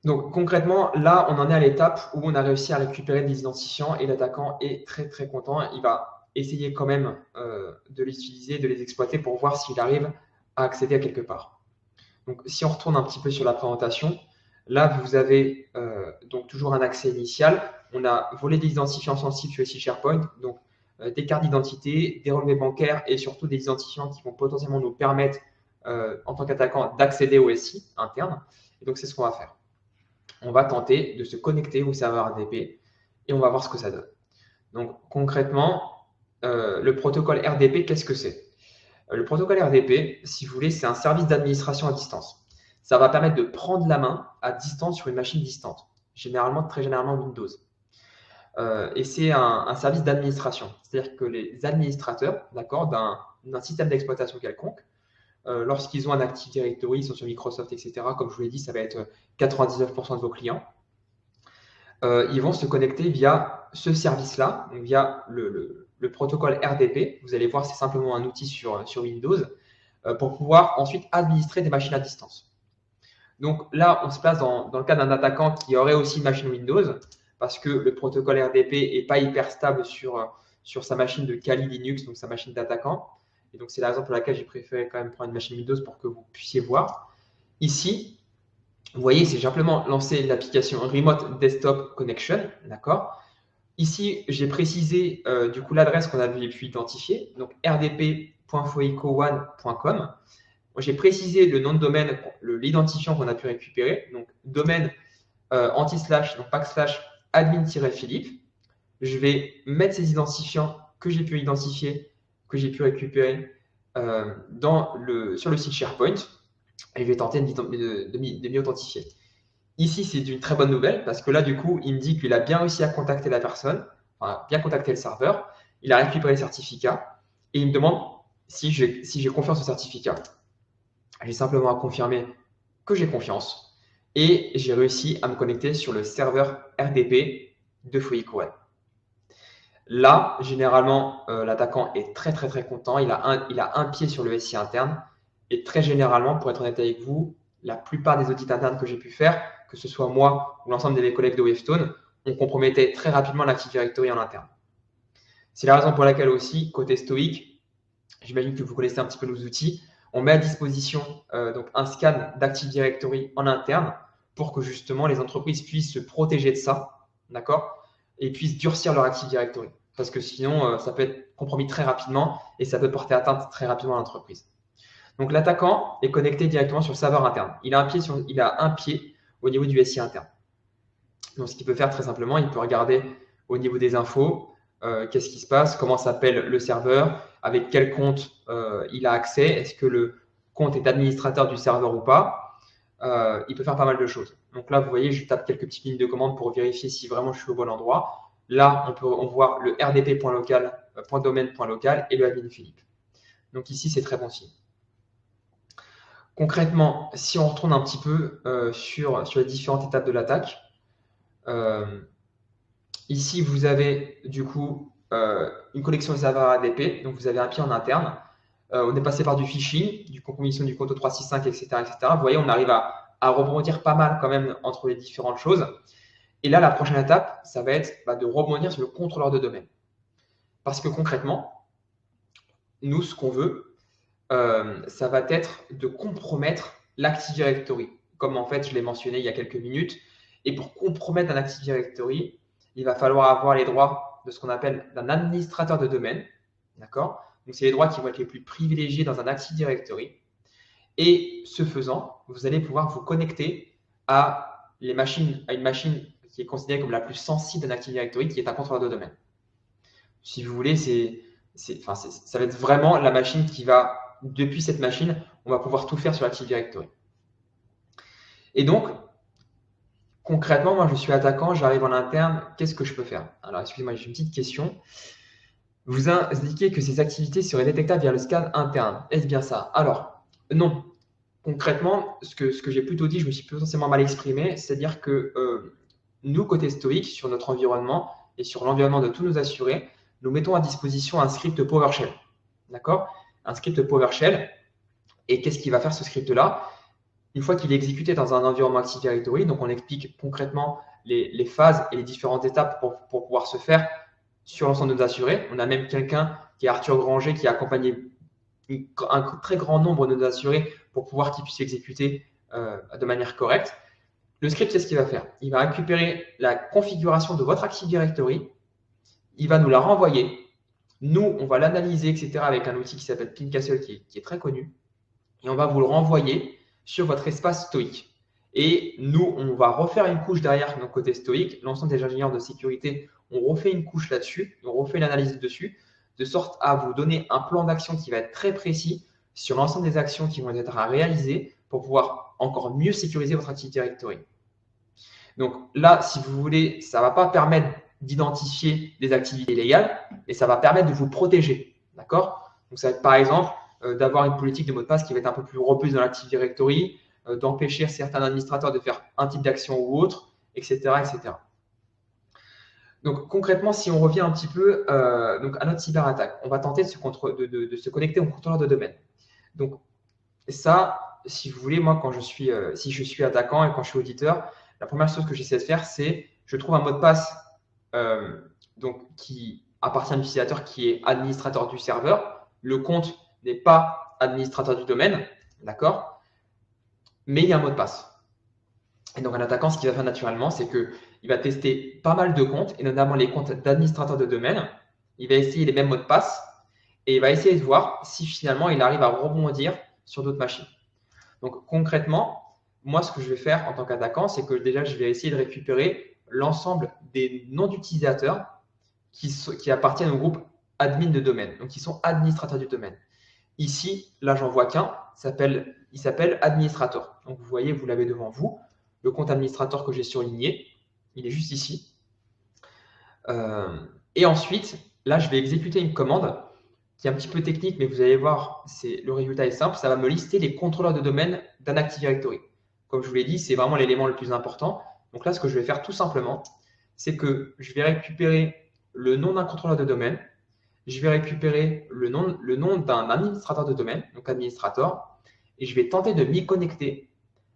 A: Donc, concrètement, là, on en est à l'étape où on a réussi à récupérer des identifiants et l'attaquant est très, très content. Il va essayer quand même de les utiliser, de les exploiter pour voir s'il arrive à accéder à quelque part. Donc, si on retourne un petit peu sur la présentation, là, vous avez donc toujours un accès initial. On a volé des identifiants sensibles sur le site SharePoint, donc des cartes d'identité, des relevés bancaires et surtout des identifiants qui vont potentiellement nous permettre, en tant qu'attaquant, d'accéder au SI interne. Et donc, c'est ce qu'on va faire. On va tenter de se connecter au serveur RDP et on va voir ce que ça donne. Donc, concrètement, le protocole RDP, qu'est-ce que c'est? Le protocole RDP, si vous voulez, c'est un service d'administration à distance. Ça va permettre de prendre la main à distance sur une machine distante, très généralement Windows. Et c'est un service d'administration, c'est-à-dire que les administrateurs, d'accord, d'un système d'exploitation quelconque, lorsqu'ils ont un Active Directory, ils sont sur Microsoft, etc., comme je vous l'ai dit, ça va être 99% de vos clients, ils vont se connecter via ce service-là, via le protocole RDP. Vous allez voir, c'est simplement un outil sur Windows pour pouvoir ensuite administrer des machines à distance. Donc là, on se place dans le cas d'un attaquant qui aurait aussi une machine Windows parce que le protocole RDP n'est pas hyper stable sur sa machine de Kali Linux, donc sa machine d'attaquant. Et donc, c'est la raison pour laquelle j'ai préféré quand même prendre une machine Windows pour que vous puissiez voir. Ici, vous voyez, c'est simplement lancer l'application Remote Desktop Connection, d'accord. Ici, j'ai précisé du coup l'adresse qu'on avait pu identifier, donc rdp.foico1.com. J'ai précisé le nom de domaine, l'identifiant qu'on a pu récupérer, donc domaine anti-slash, donc backslash admin-philippe. Je vais mettre ces identifiants que j'ai pu identifier, que j'ai pu récupérer sur le site SharePoint et je vais tenter de m'y authentifier. Ici, c'est une très bonne nouvelle parce que là, du coup, il me dit qu'il a bien réussi à contacter la personne, enfin, bien contacter le serveur, il a récupéré le certificat et il me demande si j'ai confiance au certificat. J'ai simplement à confirmer que j'ai confiance et j'ai réussi à me connecter sur le serveur RDP de Foico1. Là, généralement, l'attaquant est très, très, très content. Il a un pied sur le SI interne. Et très généralement, pour être honnête avec vous, la plupart des audits internes que j'ai pu faire, que ce soit moi ou l'ensemble de mes collègues de Wavestone, on compromettait très rapidement l'Active Directory en interne. C'est la raison pour laquelle aussi, côté stoïque, j'imagine que vous connaissez un petit peu nos outils, on met à disposition donc un scan d'Active Directory en interne pour que justement les entreprises puissent se protéger de ça, d'accord, et puissent durcir leur Active Directory. Parce que sinon, ça peut être compromis très rapidement et ça peut porter atteinte très rapidement à l'entreprise. Donc, l'attaquant est connecté directement sur le serveur interne. Il a un pied au niveau du SI interne. Donc, ce qu'il peut faire très simplement, il peut regarder au niveau des infos, qu'est-ce qui se passe, comment s'appelle le serveur, avec quel compte il a accès, est-ce que le compte est administrateur du serveur ou pas. Il peut faire pas mal de choses. Donc là, vous voyez, je tape quelques petites lignes de commande pour vérifier si vraiment je suis au bon endroit. Là, on voit le rdp.local.domaine.local et le admin Philippe. Donc ici, c'est très bon signe. Concrètement, si on retourne un petit peu sur les différentes étapes de l'attaque, ici, vous avez du coup une connexion au serveur RDP. Donc, vous avez un pied en interne. On est passé par du phishing, du compromission du compte au 365, etc., etc. Vous voyez, on arrive à rebondir pas mal quand même entre les différentes choses. Et là, la prochaine étape, ça va être de rebondir sur le contrôleur de domaine. Parce que concrètement, nous, ce qu'on veut, ça va être de compromettre l'Active Directory. Comme en fait, je l'ai mentionné il y a quelques minutes. Et pour compromettre un Active Directory, il va falloir avoir les droits de ce qu'on appelle d'un administrateur de domaine. D'accord ? Donc, c'est les droits qui vont être les plus privilégiés dans un Active Directory. Et ce faisant, vous allez pouvoir vous connecter à une machine qui est considérée comme la plus sensible d'un Active Directory, qui est un contrôleur de domaine. Si vous voulez, ça va être vraiment la machine qui va, depuis cette machine, on va pouvoir tout faire sur l'Active Directory. Et donc, concrètement, moi, je suis attaquant, j'arrive en interne, qu'est-ce que je peux faire? Alors, excusez-moi, j'ai une petite question. Vous indiquez que ces activités seraient détectables via le scan interne. Est-ce bien ça? Alors, non. Concrètement, ce que j'ai plutôt dit, je me suis potentiellement mal exprimé, c'est-à-dire que nous, côté Stoic, sur notre environnement et sur l'environnement de tous nos assurés, nous mettons à disposition un script PowerShell. D'accord? Un script PowerShell. Et qu'est-ce qu'il va faire ce script-là? Une fois qu'il est exécuté dans un environnement Active Directory, donc on explique concrètement les phases et les différentes étapes pour pouvoir se faire sur l'ensemble de nos assurés. On a même quelqu'un qui est Arthur Granger qui a accompagné un très grand nombre de nos assurés pour pouvoir qu'ils puissent exécuter de manière correcte. Le script, c'est ce qu'il va faire. Il va récupérer la configuration de votre Active Directory, il va nous la renvoyer. Nous, on va l'analyser, etc. avec un outil qui s'appelle Pincastle qui est très connu. Et on va vous le renvoyer sur votre espace Stoic. Et nous, on va refaire une couche derrière notre côté Stoic. L'ensemble des ingénieurs de sécurité, on refait une couche là-dessus, on refait une analyse dessus, de sorte à vous donner un plan d'action qui va être très précis sur l'ensemble des actions qui vont être à réaliser pour pouvoir encore mieux sécuriser votre Active Directory. Donc là, si vous voulez, ça ne va pas permettre d'identifier des activités illégales, mais ça va permettre de vous protéger. D'accord? Donc ça va être par exemple d'avoir une politique de mot de passe qui va être un peu plus robuste dans l'Active Directory, d'empêcher certains administrateurs de faire un type d'action ou autre, etc., etc. Donc concrètement, si on revient un petit peu donc à notre cyberattaque, on va tenter de se connecter au contrôleur de domaine. Donc ça, si vous voulez, moi, si je suis attaquant et quand je suis auditeur, la première chose que j'essaie de faire, c'est je trouve un mot de passe qui appartient à l'utilisateur qui est administrateur du serveur. Le compte n'est pas administrateur du domaine, d'accord? Mais il y a un mot de passe. Et donc, un attaquant, ce qu'il va faire naturellement, c'est qu'il va tester pas mal de comptes, et notamment les comptes d'administrateur de domaine. Il va essayer les mêmes mots de passe, et il va essayer de voir si finalement il arrive à rebondir sur d'autres machines. Donc, concrètement, moi, ce que je vais faire en tant qu'attaquant, c'est que déjà, je vais essayer de récupérer l'ensemble des noms d'utilisateurs qui appartiennent au groupe admin de domaine, donc qui sont administrateurs du domaine. Ici, là, j'en vois qu'un, il s'appelle administrator. Donc, vous voyez, vous l'avez devant vous, le compte administrateur que j'ai surligné, il est juste ici. Et ensuite, là, je vais exécuter une commande qui est un petit peu technique, mais vous allez voir, le résultat est simple, ça va me lister les contrôleurs de domaine d'un Active Directory. Comme je vous l'ai dit, c'est vraiment l'élément le plus important. Donc là, ce que je vais faire tout simplement, c'est que je vais récupérer le nom d'un contrôleur de domaine, je vais récupérer le nom d'un administrateur de domaine, donc administrator, et je vais tenter de m'y connecter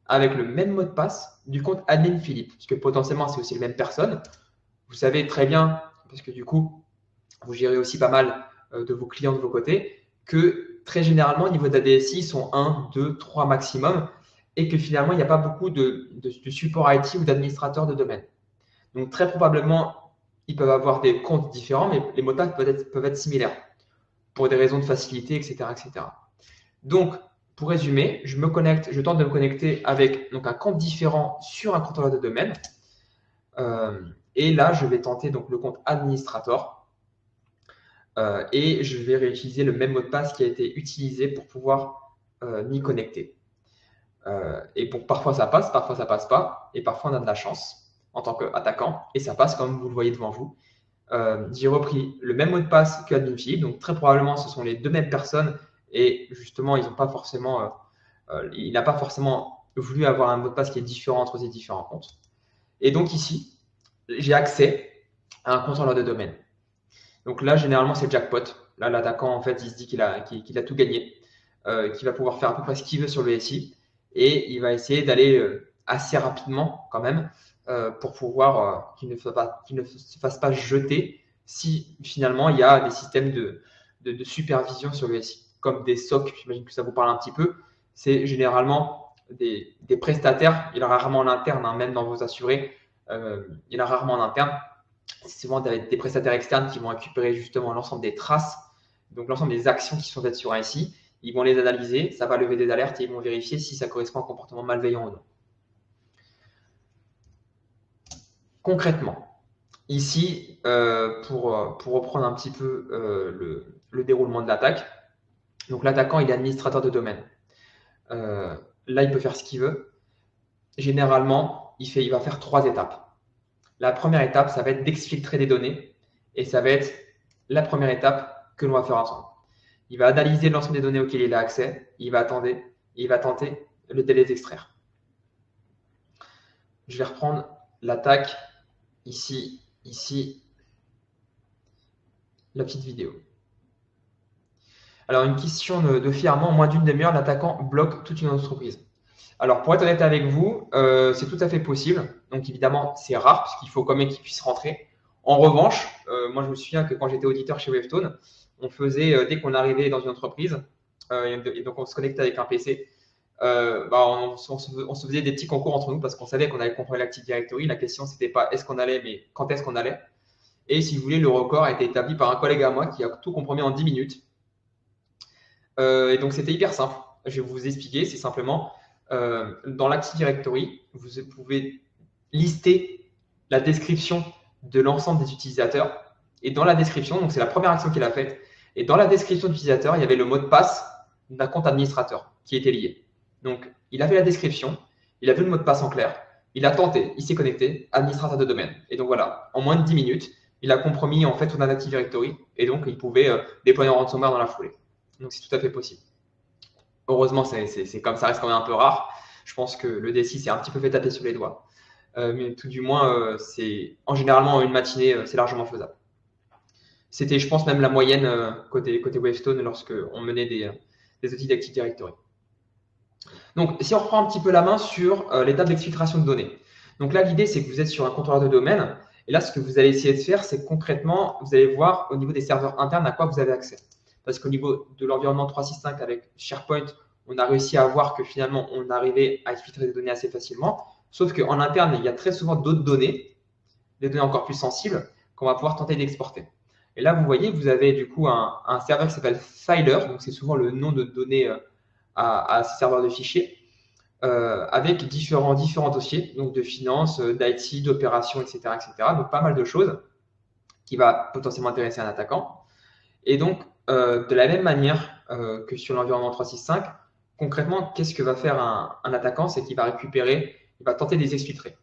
A: avec le même mot de passe du compte admin Philippe, parce que potentiellement, c'est aussi les mêmes personnes. Vous savez très bien, parce que du coup, vous gérez aussi pas mal de vos clients de vos côtés, que très généralement, au niveau de la DSI, ils sont 1, 2, 3 maximum, et que finalement, il n'y a pas beaucoup de support IT ou d'administrateurs de domaine. Donc, très probablement, ils peuvent avoir des comptes différents, mais les mots de passe peuvent être similaires pour des raisons de facilité, etc., etc. Donc, pour résumer, je tente de me connecter avec donc, un compte différent sur un contrôleur de domaine. Et là, je vais tenter donc, le compte administrator. Et je vais réutiliser le même mot de passe qui a été utilisé pour pouvoir m'y connecter. Et parfois ça passe pas, et parfois on a de la chance en tant qu'attaquant, et ça passe comme vous le voyez devant vous. J'ai repris le même mot de passe que admin Philippe, donc très probablement ce sont les deux mêmes personnes, et justement il n'a pas forcément voulu avoir un mot de passe qui est différent entre ces différents comptes. Et donc ici, j'ai accès à un contrôleur de domaine. Donc là, généralement, c'est jackpot. Là, l'attaquant, en fait, il se dit qu'il a tout gagné, qu'il va pouvoir faire à peu près ce qu'il veut sur le SI, et il va essayer d'aller assez rapidement quand même pour pouvoir qu'il ne se fasse pas jeter si finalement il y a des systèmes de supervision sur le SI, comme des SOC, j'imagine que ça vous parle un petit peu. C'est généralement des prestataires, il y en a rarement en interne, hein, même dans vos assurés, il y en a rarement en interne. C'est souvent des prestataires externes qui vont récupérer justement l'ensemble des traces, donc l'ensemble des actions qui sont faites sur un SI. Ils vont les analyser, ça va lever des alertes et ils vont vérifier si ça correspond à un comportement malveillant ou non. Concrètement, ici, pour reprendre un petit peu le déroulement de l'attaque, donc l'attaquant, il est administrateur de domaine. Là, il peut faire ce qu'il veut. Généralement, il va faire 3 étapes. La première étape, ça va être d'exfiltrer des données et ça va être la première étape que l'on va faire ensemble. Il va analyser l'ensemble des données auxquelles il a accès, il va tenter de les extraire. Je vais reprendre l'attaque ici, la petite vidéo. Alors, une question de fièrement, en moins d'une demi-heure, l'attaquant bloque toute une entreprise. Alors, pour être honnête avec vous, c'est tout à fait possible. Donc, évidemment, c'est rare parce qu'il faut quand même qu'il puisse rentrer. En revanche, moi, je me souviens que quand j'étais auditeur chez Wavestone, on faisait, dès qu'on arrivait dans une entreprise, et donc on se connectait avec un PC, on se faisait des petits concours entre nous parce qu'on savait qu'on allait contrôler l'Active Directory. La question, c'était pas est-ce qu'on allait, mais quand est-ce qu'on allait. Et si vous voulez, le record a été établi par un collègue à moi qui a tout compromis en 10 minutes. Et donc, c'était hyper simple. Je vais vous expliquer. C'est simplement, dans l'Active Directory, vous pouvez lister la description de l'ensemble des utilisateurs. Et dans la description, donc c'est la première action qu'il a faite, et dans la description de l'utilisateur, il y avait le mot de passe d'un compte administrateur qui était lié. Donc, il a fait la description, il a vu le mot de passe en clair, il a tenté, il s'est connecté, administrateur de domaine. Et donc voilà, en moins de 10 minutes, il a compromis en fait tout un Active Directory et donc il pouvait déployer un ransomware dans la foulée. Donc c'est tout à fait possible. Heureusement, c'est comme ça reste quand même un peu rare. Je pense que le DSI s'est un petit peu fait taper sur les doigts. Mais tout du moins, c'est en généralement une matinée, c'est largement faisable. C'était, je pense, même la moyenne côté Wavestone lorsque on menait des outils d'Active Directory. Donc, si on reprend un petit peu la main sur l'étape d'exfiltration de données. Donc là, l'idée, c'est que vous êtes sur un contrôleur de domaine. Et là, ce que vous allez essayer de faire, c'est concrètement, vous allez voir au niveau des serveurs internes à quoi vous avez accès. Parce qu'au niveau de l'environnement 365 avec SharePoint, on a réussi à voir que finalement, on arrivait à exfiltrer des données assez facilement. Sauf qu'en interne, il y a très souvent d'autres données, des données encore plus sensibles, qu'on va pouvoir tenter d'exporter. Et là, vous voyez, vous avez du coup un serveur qui s'appelle Filer, donc c'est souvent le nom de données à ces serveurs de fichiers, avec différents dossiers, donc de finance, d'IT, d'opération, etc., etc. Donc pas mal de choses qui va potentiellement intéresser un attaquant. Et donc, de la même manière que sur l'environnement 365, concrètement, qu'est-ce que va faire un attaquant? C'est qu'il va récupérer, il va tenter de les exfiltrer.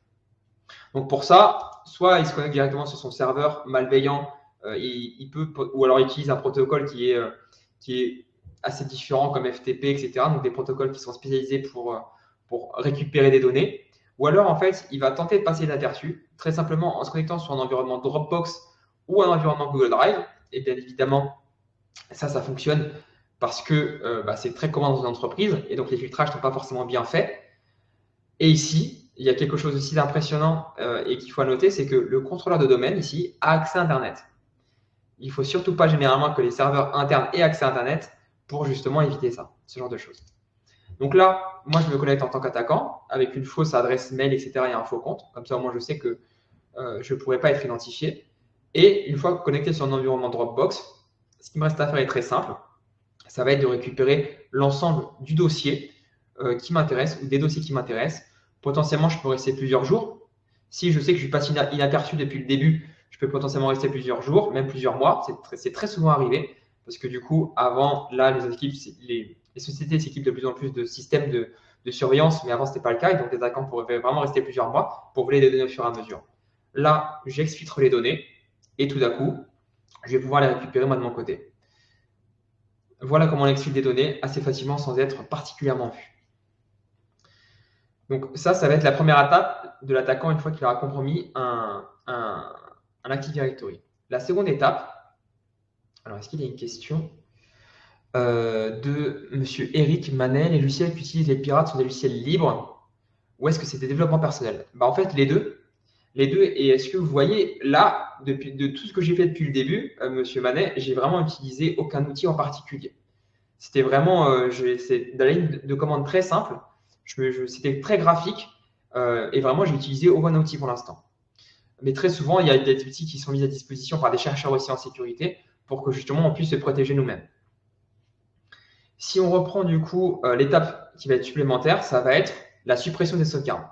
A: Donc pour ça, soit il se connecte directement sur son serveur malveillant, il peut, ou alors il utilise un protocole qui est assez différent comme FTP, etc. Donc des protocoles qui sont spécialisés pour récupérer des données. Ou alors, en fait, il va tenter de passer inaperçu, très simplement en se connectant sur un environnement Dropbox ou un environnement Google Drive. Et bien évidemment, ça fonctionne parce que c'est très commun dans une entreprise et donc les filtrages ne sont pas forcément bien faits. Et ici, il y a quelque chose aussi d'impressionnant et qu'il faut noter, c'est que le contrôleur de domaine ici a accès à Internet. Il ne faut surtout pas généralement que les serveurs internes aient accès à Internet pour justement éviter ça, ce genre de choses. Donc là, moi, je me connecte en tant qu'attaquant avec une fausse adresse mail, etc. et un faux compte. Comme ça, au moins, je sais que je ne pourrais pas être identifié. Et une fois connecté sur un environnement Dropbox, ce qui me reste à faire est très simple. Ça va être de récupérer l'ensemble du dossier qui m'intéresse ou des dossiers qui m'intéressent. Potentiellement, je peux rester plusieurs jours. Si je sais que je passe inaperçu depuis le début, je peux potentiellement rester plusieurs jours, même plusieurs mois. C'est très souvent arrivé parce que du coup, avant, là, les sociétés s'équipent de plus en plus de systèmes de surveillance, mais avant, ce n'était pas le cas. Et donc, les attaquants pourraient vraiment rester plusieurs mois pour voler des données au fur et à mesure. Là, j'exfiltre les données et tout d'un coup, je vais pouvoir les récupérer moi de mon côté. Voilà comment on exfiltre des données assez facilement sans être particulièrement vu. Donc ça va être la première étape de l'attaquant une fois qu'il aura compromis un Active Directory. La seconde étape, alors est-ce qu'il y a une question de M. Eric Manel, les logiciels qu'utilisent les pirates sont des logiciels libres ou est-ce que c'est des développements personnels? En fait, les deux. Les deux, et est-ce que vous voyez là, de tout ce que j'ai fait depuis le début, Monsieur Manet, j'ai vraiment utilisé aucun outil en particulier. C'était vraiment c'est dans la ligne de commande très simple. C'était très graphique et vraiment, j'ai utilisé aucun outil pour l'instant. Mais très souvent, il y a des outils qui sont mis à disposition par des chercheurs aussi en sécurité pour que justement on puisse se protéger nous-mêmes. Si on reprend du coup l'étape qui va être supplémentaire, ça va être la suppression des sauvegardes.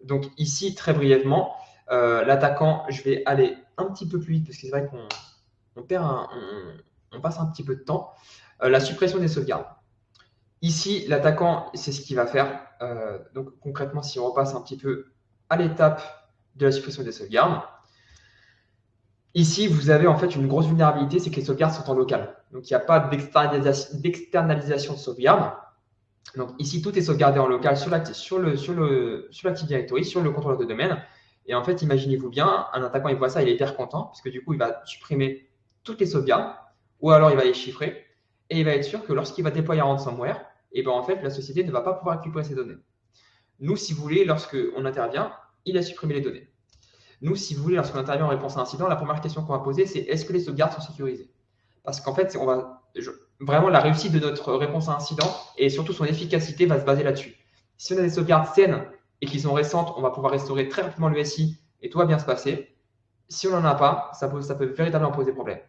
A: Donc ici, très brièvement, L'attaquant, je vais aller un petit peu plus vite parce que c'est vrai qu'on on passe un petit peu de temps. La suppression des sauvegardes. Ici, l'attaquant, c'est ce qu'il va faire. Donc concrètement, si on repasse un petit peu à l'étape de la suppression des sauvegardes, ici, vous avez en fait une grosse vulnérabilité, c'est que les sauvegardes sont en local. Donc il n'y a pas d'externalisation de sauvegarde. Donc ici, tout est sauvegardé en local sur l'Active Directory, sur le contrôleur de domaine. Et en fait, imaginez-vous bien, un attaquant, il voit ça, il est hyper content, parce que du coup, il va supprimer toutes les sauvegardes, ou alors il va les chiffrer, et il va être sûr que lorsqu'il va déployer un ransomware, et ben en fait, la société ne va pas pouvoir récupérer ces données. Nous, si vous voulez, lorsqu'on intervient, il a supprimé les données. Nous, si vous voulez, lorsqu'on intervient en réponse à un incident, la première question qu'on va poser, c'est est-ce que les sauvegardes sont sécurisées? Parce qu'en fait, vraiment la réussite de notre réponse à un incident et surtout son efficacité va se baser là-dessus. Si on a des sauvegardes saines et qui sont récentes, on va pouvoir restaurer très rapidement le SI et tout va bien se passer. Si on n'en a pas, ça peut véritablement poser problème.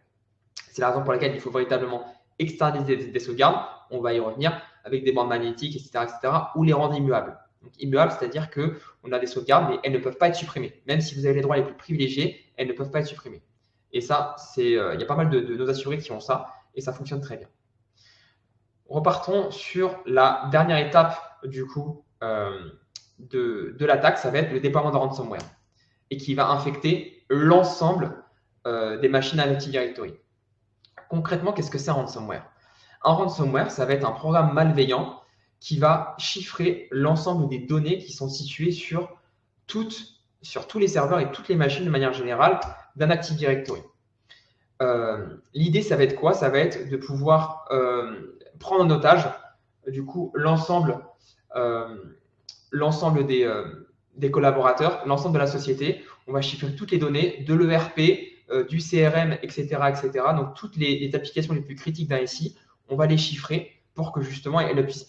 A: C'est la raison pour laquelle il faut véritablement externaliser des sauvegardes. On va y revenir avec des bandes magnétiques, etc., ou les rendre immuables. Donc, immuables, c'est-à-dire qu'on a des sauvegardes, mais elles ne peuvent pas être supprimées. Même si vous avez les droits les plus privilégiés, elles ne peuvent pas être supprimées. Et ça, il y a pas mal de nos assurés qui ont ça, et ça fonctionne très bien. Repartons sur la dernière étape du coup de l'attaque, ça va être le déploiement de ransomware, et qui va infecter l'ensemble des machines à Active Directory. Concrètement, qu'est-ce que c'est un ransomware? Un ransomware, ça va être un programme malveillant qui va chiffrer l'ensemble des données qui sont situées sur tous les serveurs et toutes les machines de manière générale d'un Active Directory. L'idée, ça va être quoi? Ça va être de pouvoir prendre en otage du coup l'ensemble des collaborateurs, l'ensemble de la société. On va chiffrer toutes les données de l'ERP, du CRM, etc., etc. Donc toutes les applications les plus critiques d'un SI, on va les chiffrer pour que justement elles ne puissent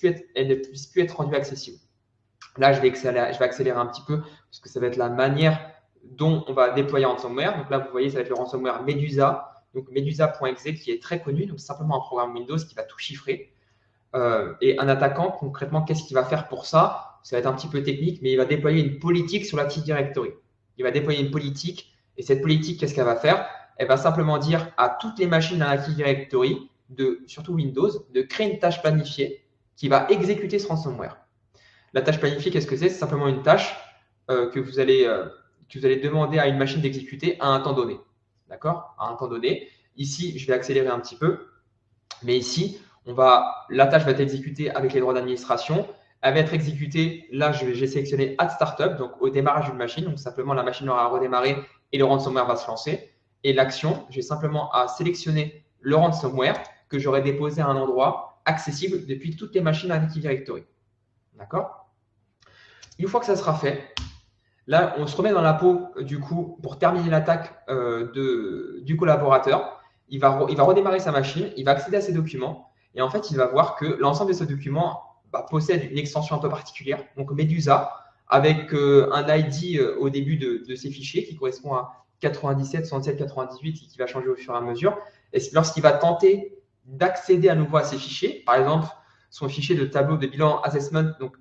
A: plus être rendues accessibles. Là, je vais accélérer un petit peu parce que ça va être la manière dont on va déployer un ransomware. Donc là, vous voyez, ça va être le ransomware Medusa, donc Medusa.exe qui est très connu. Donc c'est simplement un programme Windows qui va tout chiffrer. Et un attaquant, concrètement, qu'est-ce qu'il va faire pour ça? Ça va être un petit peu technique, mais il va déployer une politique sur l'Active Directory. Il va déployer une politique, et cette politique, qu'est-ce qu'elle va faire? Elle va simplement dire à toutes les machines dans l'Active Directory, surtout Windows, de créer une tâche planifiée qui va exécuter ce ransomware. La tâche planifiée, qu'est-ce que c'est? C'est simplement une tâche que vous allez demander à une machine d'exécuter à un temps donné. D'accord? À un temps donné. Ici, je vais accélérer un petit peu, mais ici, la tâche va être exécutée avec les droits d'administration. Elle va être exécutée, là, j'ai sélectionné Add Startup, donc au démarrage d'une machine. Donc simplement, la machine aura redémarré et le ransomware va se lancer. Et l'action, j'ai simplement à sélectionner le ransomware que j'aurai déposé à un endroit accessible depuis toutes les machines à Active Directory. D'accord? Une fois que ça sera fait, là, on se remet dans la peau, du coup, pour terminer l'attaque du collaborateur. Il va redémarrer sa machine, il va accéder à ses documents et en fait, il va voir que l'ensemble de ces documents possède une extension un peu particulière, donc Medusa, avec un ID au début de ces fichiers qui correspond à 97, 67, 98 et qui va changer au fur et à mesure. Et lorsqu'il va tenter d'accéder à nouveau à ces fichiers, par exemple, son fichier de tableau de bilan assessment, donc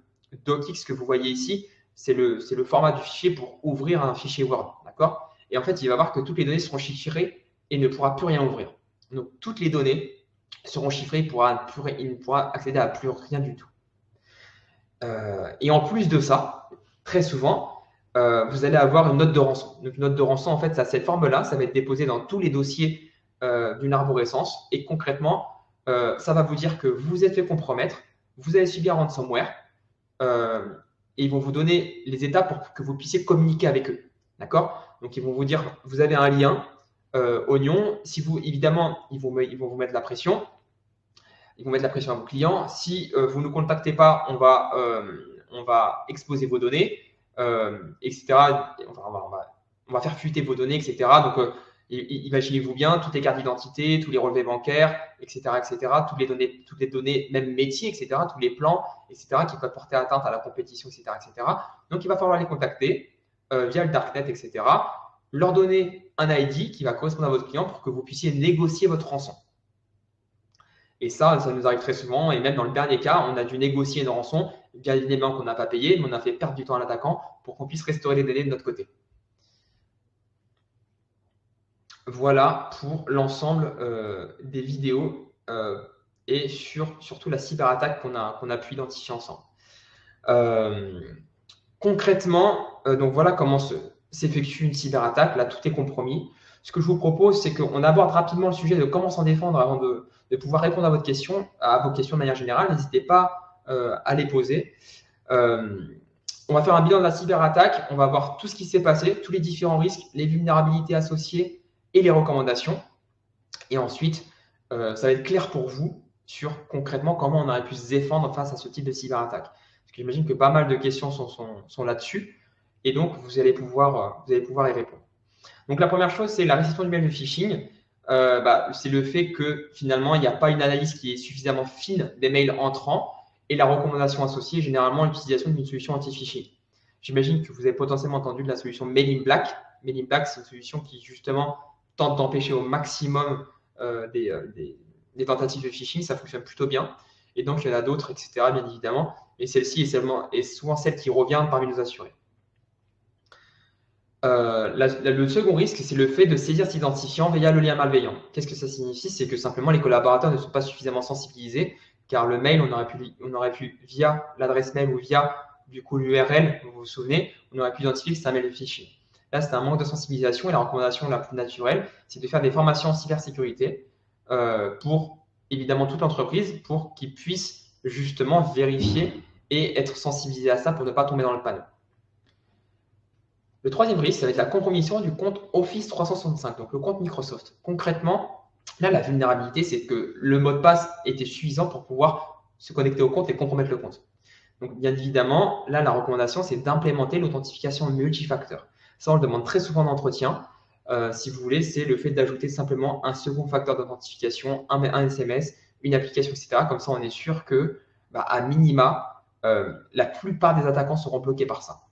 A: docx que vous voyez ici, c'est le format du fichier pour ouvrir un fichier Word. D'accord? Et en fait, il va voir que toutes les données seront chiffrées et ne pourra plus rien ouvrir. Donc, toutes les données seront chiffrées, il ne pourra accéder à plus rien du tout. Et en plus de ça, très souvent, vous allez avoir une note de rançon. Donc, une note de rançon, en fait, ça a cette forme-là, ça va être déposé dans tous les dossiers d'une arborescence. Et concrètement, ça va vous dire que vous êtes fait compromettre, vous avez subi un ransomware, et ils vont vous donner les étapes pour que vous puissiez communiquer avec eux. D'accord? Donc, ils vont vous dire, vous avez un lien, oignon. Évidemment, ils vont vous mettre la pression. Ils vont mettre la pression à vos clients. Si vous ne nous contactez pas, on va exposer vos données, etc. On va faire fuiter vos données, etc. Donc, imaginez-vous bien, toutes les cartes d'identité, tous les relevés bancaires, etc., etc., toutes les données, même métiers, etc., tous les plans, etc., qui peuvent porter atteinte à la compétition, etc., etc. Donc, il va falloir les contacter via le Darknet, etc., leur donner un ID qui va correspondre à votre client pour que vous puissiez négocier votre rançon. Et ça nous arrive très souvent. Et même dans le dernier cas, on a dû négocier une rançon, bien évidemment qu'on n'a pas payé, mais on a fait perdre du temps à l'attaquant pour qu'on puisse restaurer les données de notre côté. Voilà pour l'ensemble des vidéos et surtout la cyberattaque qu'on a pu identifier ensemble. Concrètement, donc voilà comment s'effectue une cyberattaque. Là, tout est compromis. Ce que je vous propose, c'est qu'on aborde rapidement le sujet de comment s'en défendre avant de pouvoir répondre à vos questions de manière générale. N'hésitez pas à les poser. On va faire un bilan de la cyberattaque. On va voir tout ce qui s'est passé, tous les différents risques, les vulnérabilités associées et les recommandations. Et ensuite, ça va être clair pour vous sur concrètement comment on aurait pu se défendre face à ce type de cyberattaque. Parce que j'imagine que pas mal de questions sont là-dessus. Et donc, vous allez pouvoir y répondre. Donc, la première chose, c'est la réception du mail de phishing. C'est le fait que finalement, il n'y a pas une analyse qui est suffisamment fine des mails entrants et la recommandation associée est généralement l'utilisation d'une solution anti-phishing. J'imagine que vous avez potentiellement entendu de la solution Mail in Black. Mail in Black, c'est une solution qui justement tente d'empêcher au maximum des tentatives de phishing. Ça fonctionne plutôt bien. Et donc, il y en a d'autres, etc., bien évidemment. Et celle-ci est souvent celle qui revient parmi nos assurés. Le second risque, c'est le fait de saisir cet identifiant via le lien malveillant. Qu'est-ce que ça signifie? C'est que simplement les collaborateurs ne sont pas suffisamment sensibilisés, car le mail, on aurait pu via l'adresse mail ou via du coup l'URL, vous vous souvenez, on aurait pu identifier que c'est un mail de phishing. Là, c'est un manque de sensibilisation et la recommandation la plus naturelle, c'est de faire des formations en cybersécurité pour évidemment toute l'entreprise, pour qu'ils puissent justement vérifier et être sensibilisés à ça pour ne pas tomber dans le panneau. Le troisième risque, ça va être la compromission du compte Office 365, donc le compte Microsoft. Concrètement, là, la vulnérabilité, c'est que le mot de passe était suffisant pour pouvoir se connecter au compte et compromettre le compte. Donc, bien évidemment, là, la recommandation, c'est d'implémenter l'authentification multifacteur. Ça, on le demande très souvent en entretien. Si vous voulez, c'est le fait d'ajouter simplement un second facteur d'authentification, un SMS, une application, etc. Comme ça, on est sûr que, à minima, la plupart des attaquants seront bloqués par ça.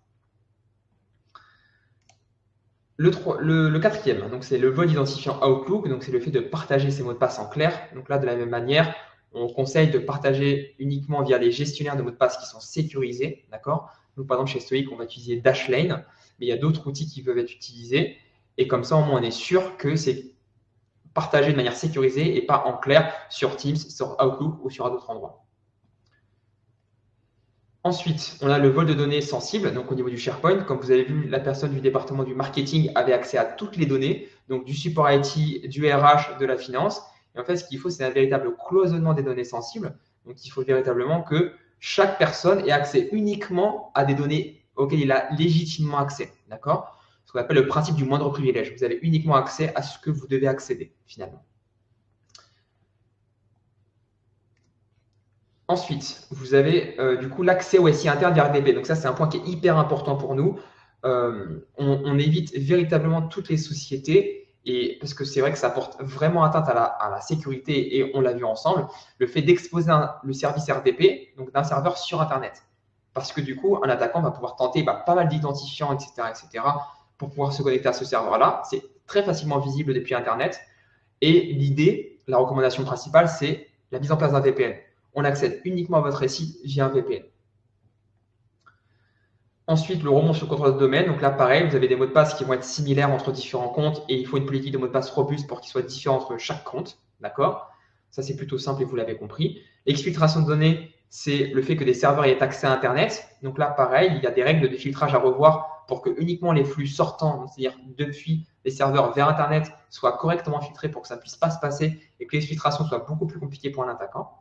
A: Le quatrième, donc c'est le vol d'identifiant Outlook, donc c'est le fait de partager ses mots de passe en clair. Donc là, de la même manière, on conseille de partager uniquement via des gestionnaires de mots de passe qui sont sécurisés, d'accord? Donc par exemple, chez Stoic, on va utiliser Dashlane, mais il y a d'autres outils qui peuvent être utilisés. Et comme ça, au moins, on est sûr que c'est partagé de manière sécurisée et pas en clair sur Teams, sur Outlook ou sur d'autres endroits. Ensuite, on a le vol de données sensibles, donc au niveau du SharePoint. Comme vous avez vu, la personne du département du marketing avait accès à toutes les données, donc du support IT, du RH, de la finance. Et en fait, ce qu'il faut, c'est un véritable cloisonnement des données sensibles. Donc, il faut véritablement que chaque personne ait accès uniquement à des données auxquelles il a légitimement accès. D'accord? Ce qu'on appelle le principe du moindre privilège. Vous avez uniquement accès à ce que vous devez accéder, finalement. Ensuite, vous avez du coup l'accès au SI interne via RDP. Donc ça, c'est un point qui est hyper important pour nous. On évite véritablement toutes les sociétés et parce que c'est vrai que ça porte vraiment atteinte à la sécurité et on l'a vu ensemble, le fait d'exposer le service RDP, donc d'un serveur sur Internet. Parce que du coup, un attaquant va pouvoir tenter pas mal d'identifiants, etc., pour pouvoir se connecter à ce serveur-là. C'est très facilement visible depuis Internet. Et l'idée, la recommandation principale, c'est la mise en place d'un VPN. On accède uniquement à votre SI via un VPN. Ensuite, le remont sur le contrôle de domaine. Donc là, pareil, vous avez des mots de passe qui vont être similaires entre différents comptes et il faut une politique de mots de passe robuste pour qu'ils soient différents entre chaque compte. D'accord? Ça, c'est plutôt simple et vous l'avez compris. Exfiltration de données, c'est le fait que des serveurs aient accès à Internet. Donc là, pareil, il y a des règles de filtrage à revoir pour que uniquement les flux sortants, c'est-à-dire depuis les serveurs vers Internet, soient correctement filtrés pour que ça ne puisse pas se passer et que l'exfiltration soit beaucoup plus compliquée pour un attaquant.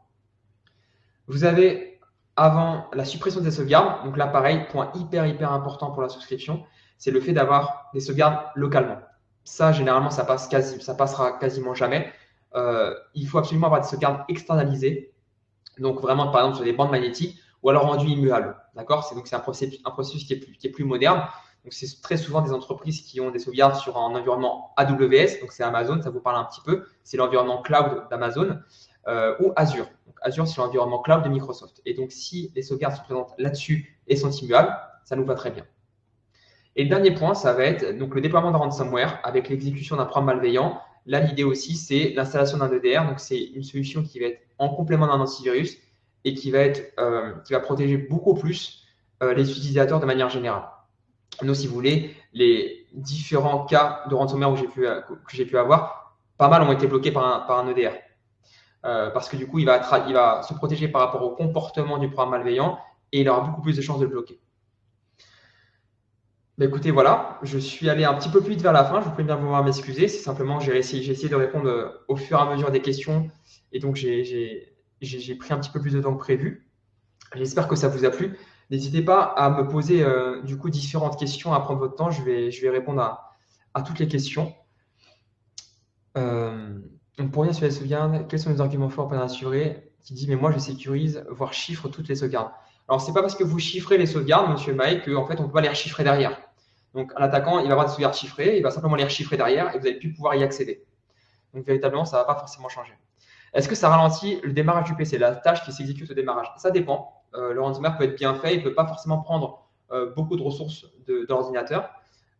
A: Vous avez avant la suppression des sauvegardes. Donc là, pareil, point hyper important pour la souscription, c'est le fait d'avoir des sauvegardes localement. Ça, généralement, ça passera quasiment jamais. Il faut absolument avoir des sauvegardes externalisées. Donc vraiment, par exemple, sur des bandes magnétiques ou alors rendues immuables. D'accord? Donc c'est un processus qui est plus moderne. Donc c'est très souvent des entreprises qui ont des sauvegardes sur un environnement AWS. Donc c'est Amazon, ça vous parle un petit peu. C'est l'environnement cloud d'Amazon ou Azure. Donc Azure, c'est l'environnement cloud de Microsoft. Et donc si les sauvegardes sont présentes là-dessus et sont immuables, ça nous va très bien. Et le dernier point, ça va être donc le déploiement de ransomware avec l'exécution d'un programme malveillant. Là, l'idée aussi, c'est l'installation d'un EDR. Donc, c'est une solution qui va être en complément d'un antivirus et qui va protéger beaucoup plus les utilisateurs de manière générale. Nous, si vous voulez, les différents cas de ransomware que j'ai pu avoir, pas mal ont été bloqués par un EDR. Parce que du coup, il va se protéger par rapport au comportement du programme malveillant et il aura beaucoup plus de chances de le bloquer. Bah, écoutez, voilà, je suis allé un petit peu plus vite vers la fin. Je vous prie bien vouloir m'excuser. C'est simplement j'ai essayé de répondre au fur et à mesure des questions et donc j'ai pris un petit peu plus de temps que prévu. J'espère que ça vous a plu. N'hésitez pas à me poser du coup différentes questions, à prendre votre temps. Je vais répondre à toutes les questions. Donc pour rien sur les sauvegardes, quels sont les arguments forts pour un assuré qui dit mais moi je sécurise, voire chiffre toutes les sauvegardes. Alors c'est pas parce que vous chiffrez les sauvegardes, monsieur Mike, qu'en fait on peut pas les rechiffrer derrière. Donc un attaquant, il va avoir des sauvegardes chiffrées, il va simplement les rechiffrer derrière et vous allez plus pouvoir y accéder. Donc véritablement, ça va pas forcément changer. Est-ce que ça ralentit le démarrage du PC, la tâche qui s'exécute au démarrage? Ça dépend. Le ransomware peut être bien fait, il ne peut pas forcément prendre beaucoup de ressources de l'ordinateur.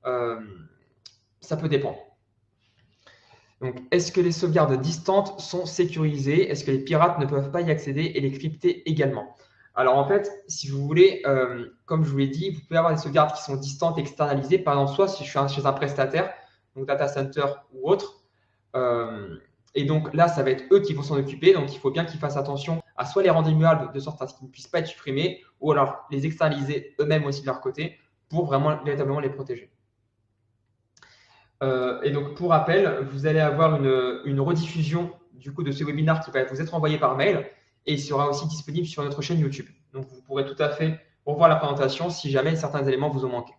A: Ça peut dépendre. Donc, est-ce que les sauvegardes distantes sont sécurisées? Est-ce que les pirates ne peuvent pas y accéder et les crypter également? Alors en fait, si vous voulez, comme je vous l'ai dit, vous pouvez avoir des sauvegardes qui sont distantes, externalisées. Par exemple, soit si je suis chez un prestataire, donc data center ou autre, et donc là, ça va être eux qui vont s'en occuper. Donc il faut bien qu'ils fassent attention à soit les rendre immuables de sorte à ce qu'ils ne puissent pas être supprimés, ou alors les externaliser eux-mêmes aussi de leur côté pour vraiment véritablement les protéger. Et donc pour rappel, vous allez avoir une rediffusion du coup de ce webinaire qui va vous être envoyé par mail et il sera aussi disponible sur notre chaîne YouTube. Donc vous pourrez tout à fait revoir la présentation si jamais certains éléments vous ont manqué.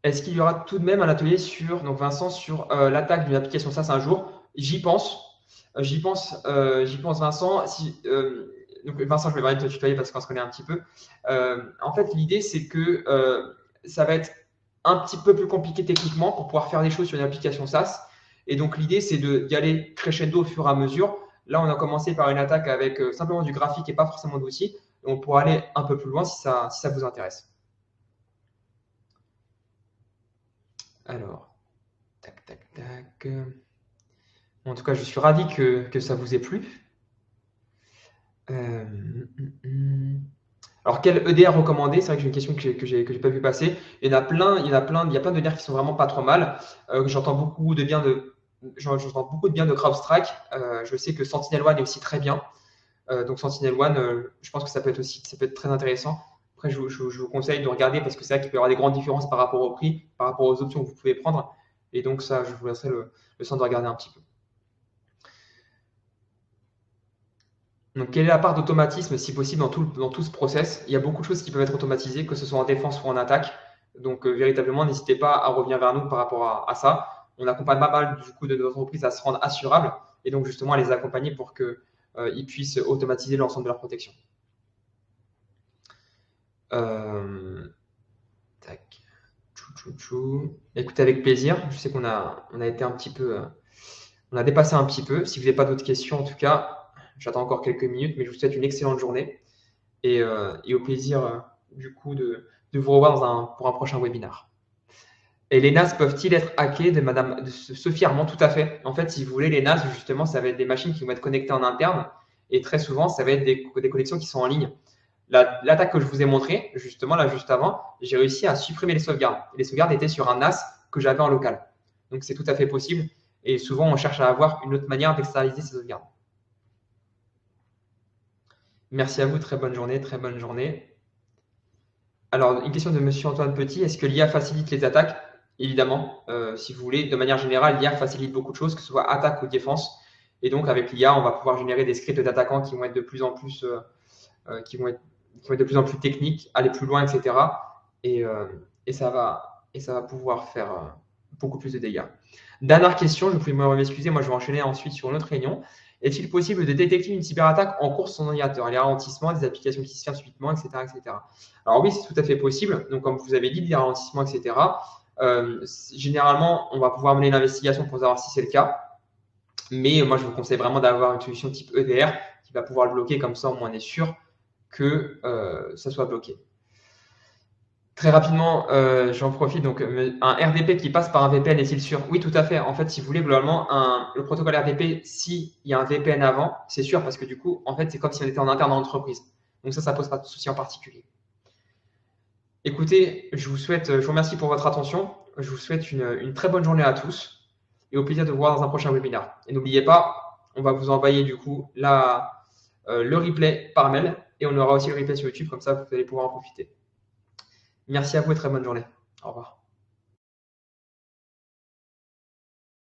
A: Est-ce qu'il y aura tout de même un atelier sur, donc Vincent, sur l'attaque d'une application SaaS un jour? J'y pense. J'y pense, Vincent. Donc Vincent, je vais vraiment te tutoyer parce qu'on se connaît un petit peu. En fait, l'idée, c'est que ça va être un petit peu plus compliqué techniquement pour pouvoir faire des choses sur une application SaaS. Et donc, l'idée, c'est d'y aller crescendo au fur et à mesure. Là, on a commencé par une attaque avec simplement du graphique et pas forcément d'outils. On pourra aller un peu plus loin si ça vous intéresse. Alors, tac, tac, tac. En tout cas, je suis ravi que ça vous ait plu. Alors, quel EDR recommander? C'est vrai que j'ai une question que j'ai pas vu passer. Il y a plein d'EDR qui sont vraiment pas trop mal. J'entends beaucoup de bien de CrowdStrike. Je sais que SentinelOne est aussi très bien. Donc SentinelOne, je pense que ça peut être très intéressant. Après, je vous conseille de regarder parce que c'est vrai qu'il peut y avoir des grandes différences par rapport au prix, par rapport aux options que vous pouvez prendre. Et donc ça, je vous laisserai le soin de regarder un petit peu. Donc, quelle est la part d'automatisme, si possible, dans tout ce process? Il y a beaucoup de choses qui peuvent être automatisées, que ce soit en défense ou en attaque. Donc, véritablement, n'hésitez pas à revenir vers nous par rapport à ça. On accompagne pas mal du coup de nos entreprises à se rendre assurables et donc justement à les accompagner pour qu'ils puissent automatiser l'ensemble de leur protection. Tac. Écoutez, avec plaisir. Je sais qu'on a été un petit peu, on a dépassé un petit peu. Si vous n'avez pas d'autres questions, en tout cas, j'attends encore quelques minutes, mais je vous souhaite une excellente journée et au plaisir du coup de vous revoir pour un prochain webinaire. Et les NAS peuvent-ils être hackés de Sophie Armand? Tout à fait. En fait, si vous voulez, les NAS, justement, ça va être des machines qui vont être connectées en interne et très souvent, ça va être des connexions qui sont en ligne. L'attaque que je vous ai montrée, justement, là, juste avant, j'ai réussi à supprimer les sauvegardes. Les sauvegardes étaient sur un NAS que j'avais en local. Donc, c'est tout à fait possible. Et souvent, on cherche à avoir une autre manière d'externaliser ces sauvegardes. Merci à vous. Très bonne journée. Très bonne journée. Alors, une question de monsieur Antoine Petit. Est-ce que l'IA facilite les attaques? Évidemment. Si vous voulez, de manière générale, l'IA facilite beaucoup de choses, que ce soit attaque ou défense. Et donc, avec l'IA, on va pouvoir générer des scripts d'attaquants qui vont être de plus en plus techniques, aller plus loin, etc. Et ça va pouvoir faire beaucoup plus de dégâts. Dernière question, je vous prie de m'excuser, moi je vais enchaîner ensuite sur une autre réunion. Est-il possible de détecter une cyberattaque en cours sur son ordinateur, les ralentissements, des applications qui se ferment subitement, etc., etc. Alors oui, c'est tout à fait possible. Donc comme vous avez dit, les ralentissements, etc. Généralement, on va pouvoir mener l'investigation pour savoir si c'est le cas. Mais moi, je vous conseille vraiment d'avoir une solution type EDR qui va pouvoir le bloquer. Comme ça, au moins, on est sûr que ça soit bloqué. Très rapidement, j'en profite. Donc, un RDP qui passe par un VPN est-il sûr? Oui, tout à fait. En fait, si vous voulez, globalement, le protocole RDP, s'il y a un VPN avant, c'est sûr parce que du coup, en fait, c'est comme si on était en interne dans l'entreprise. Donc ça pose pas de souci en particulier. Écoutez, je vous remercie pour votre attention. Je vous souhaite une très bonne journée à tous et au plaisir de vous voir dans un prochain webinaire. Et n'oubliez pas, on va vous envoyer du coup le replay par mail et on aura aussi le replay sur YouTube, comme ça vous allez pouvoir en profiter. Merci à vous et très bonne journée. Au revoir.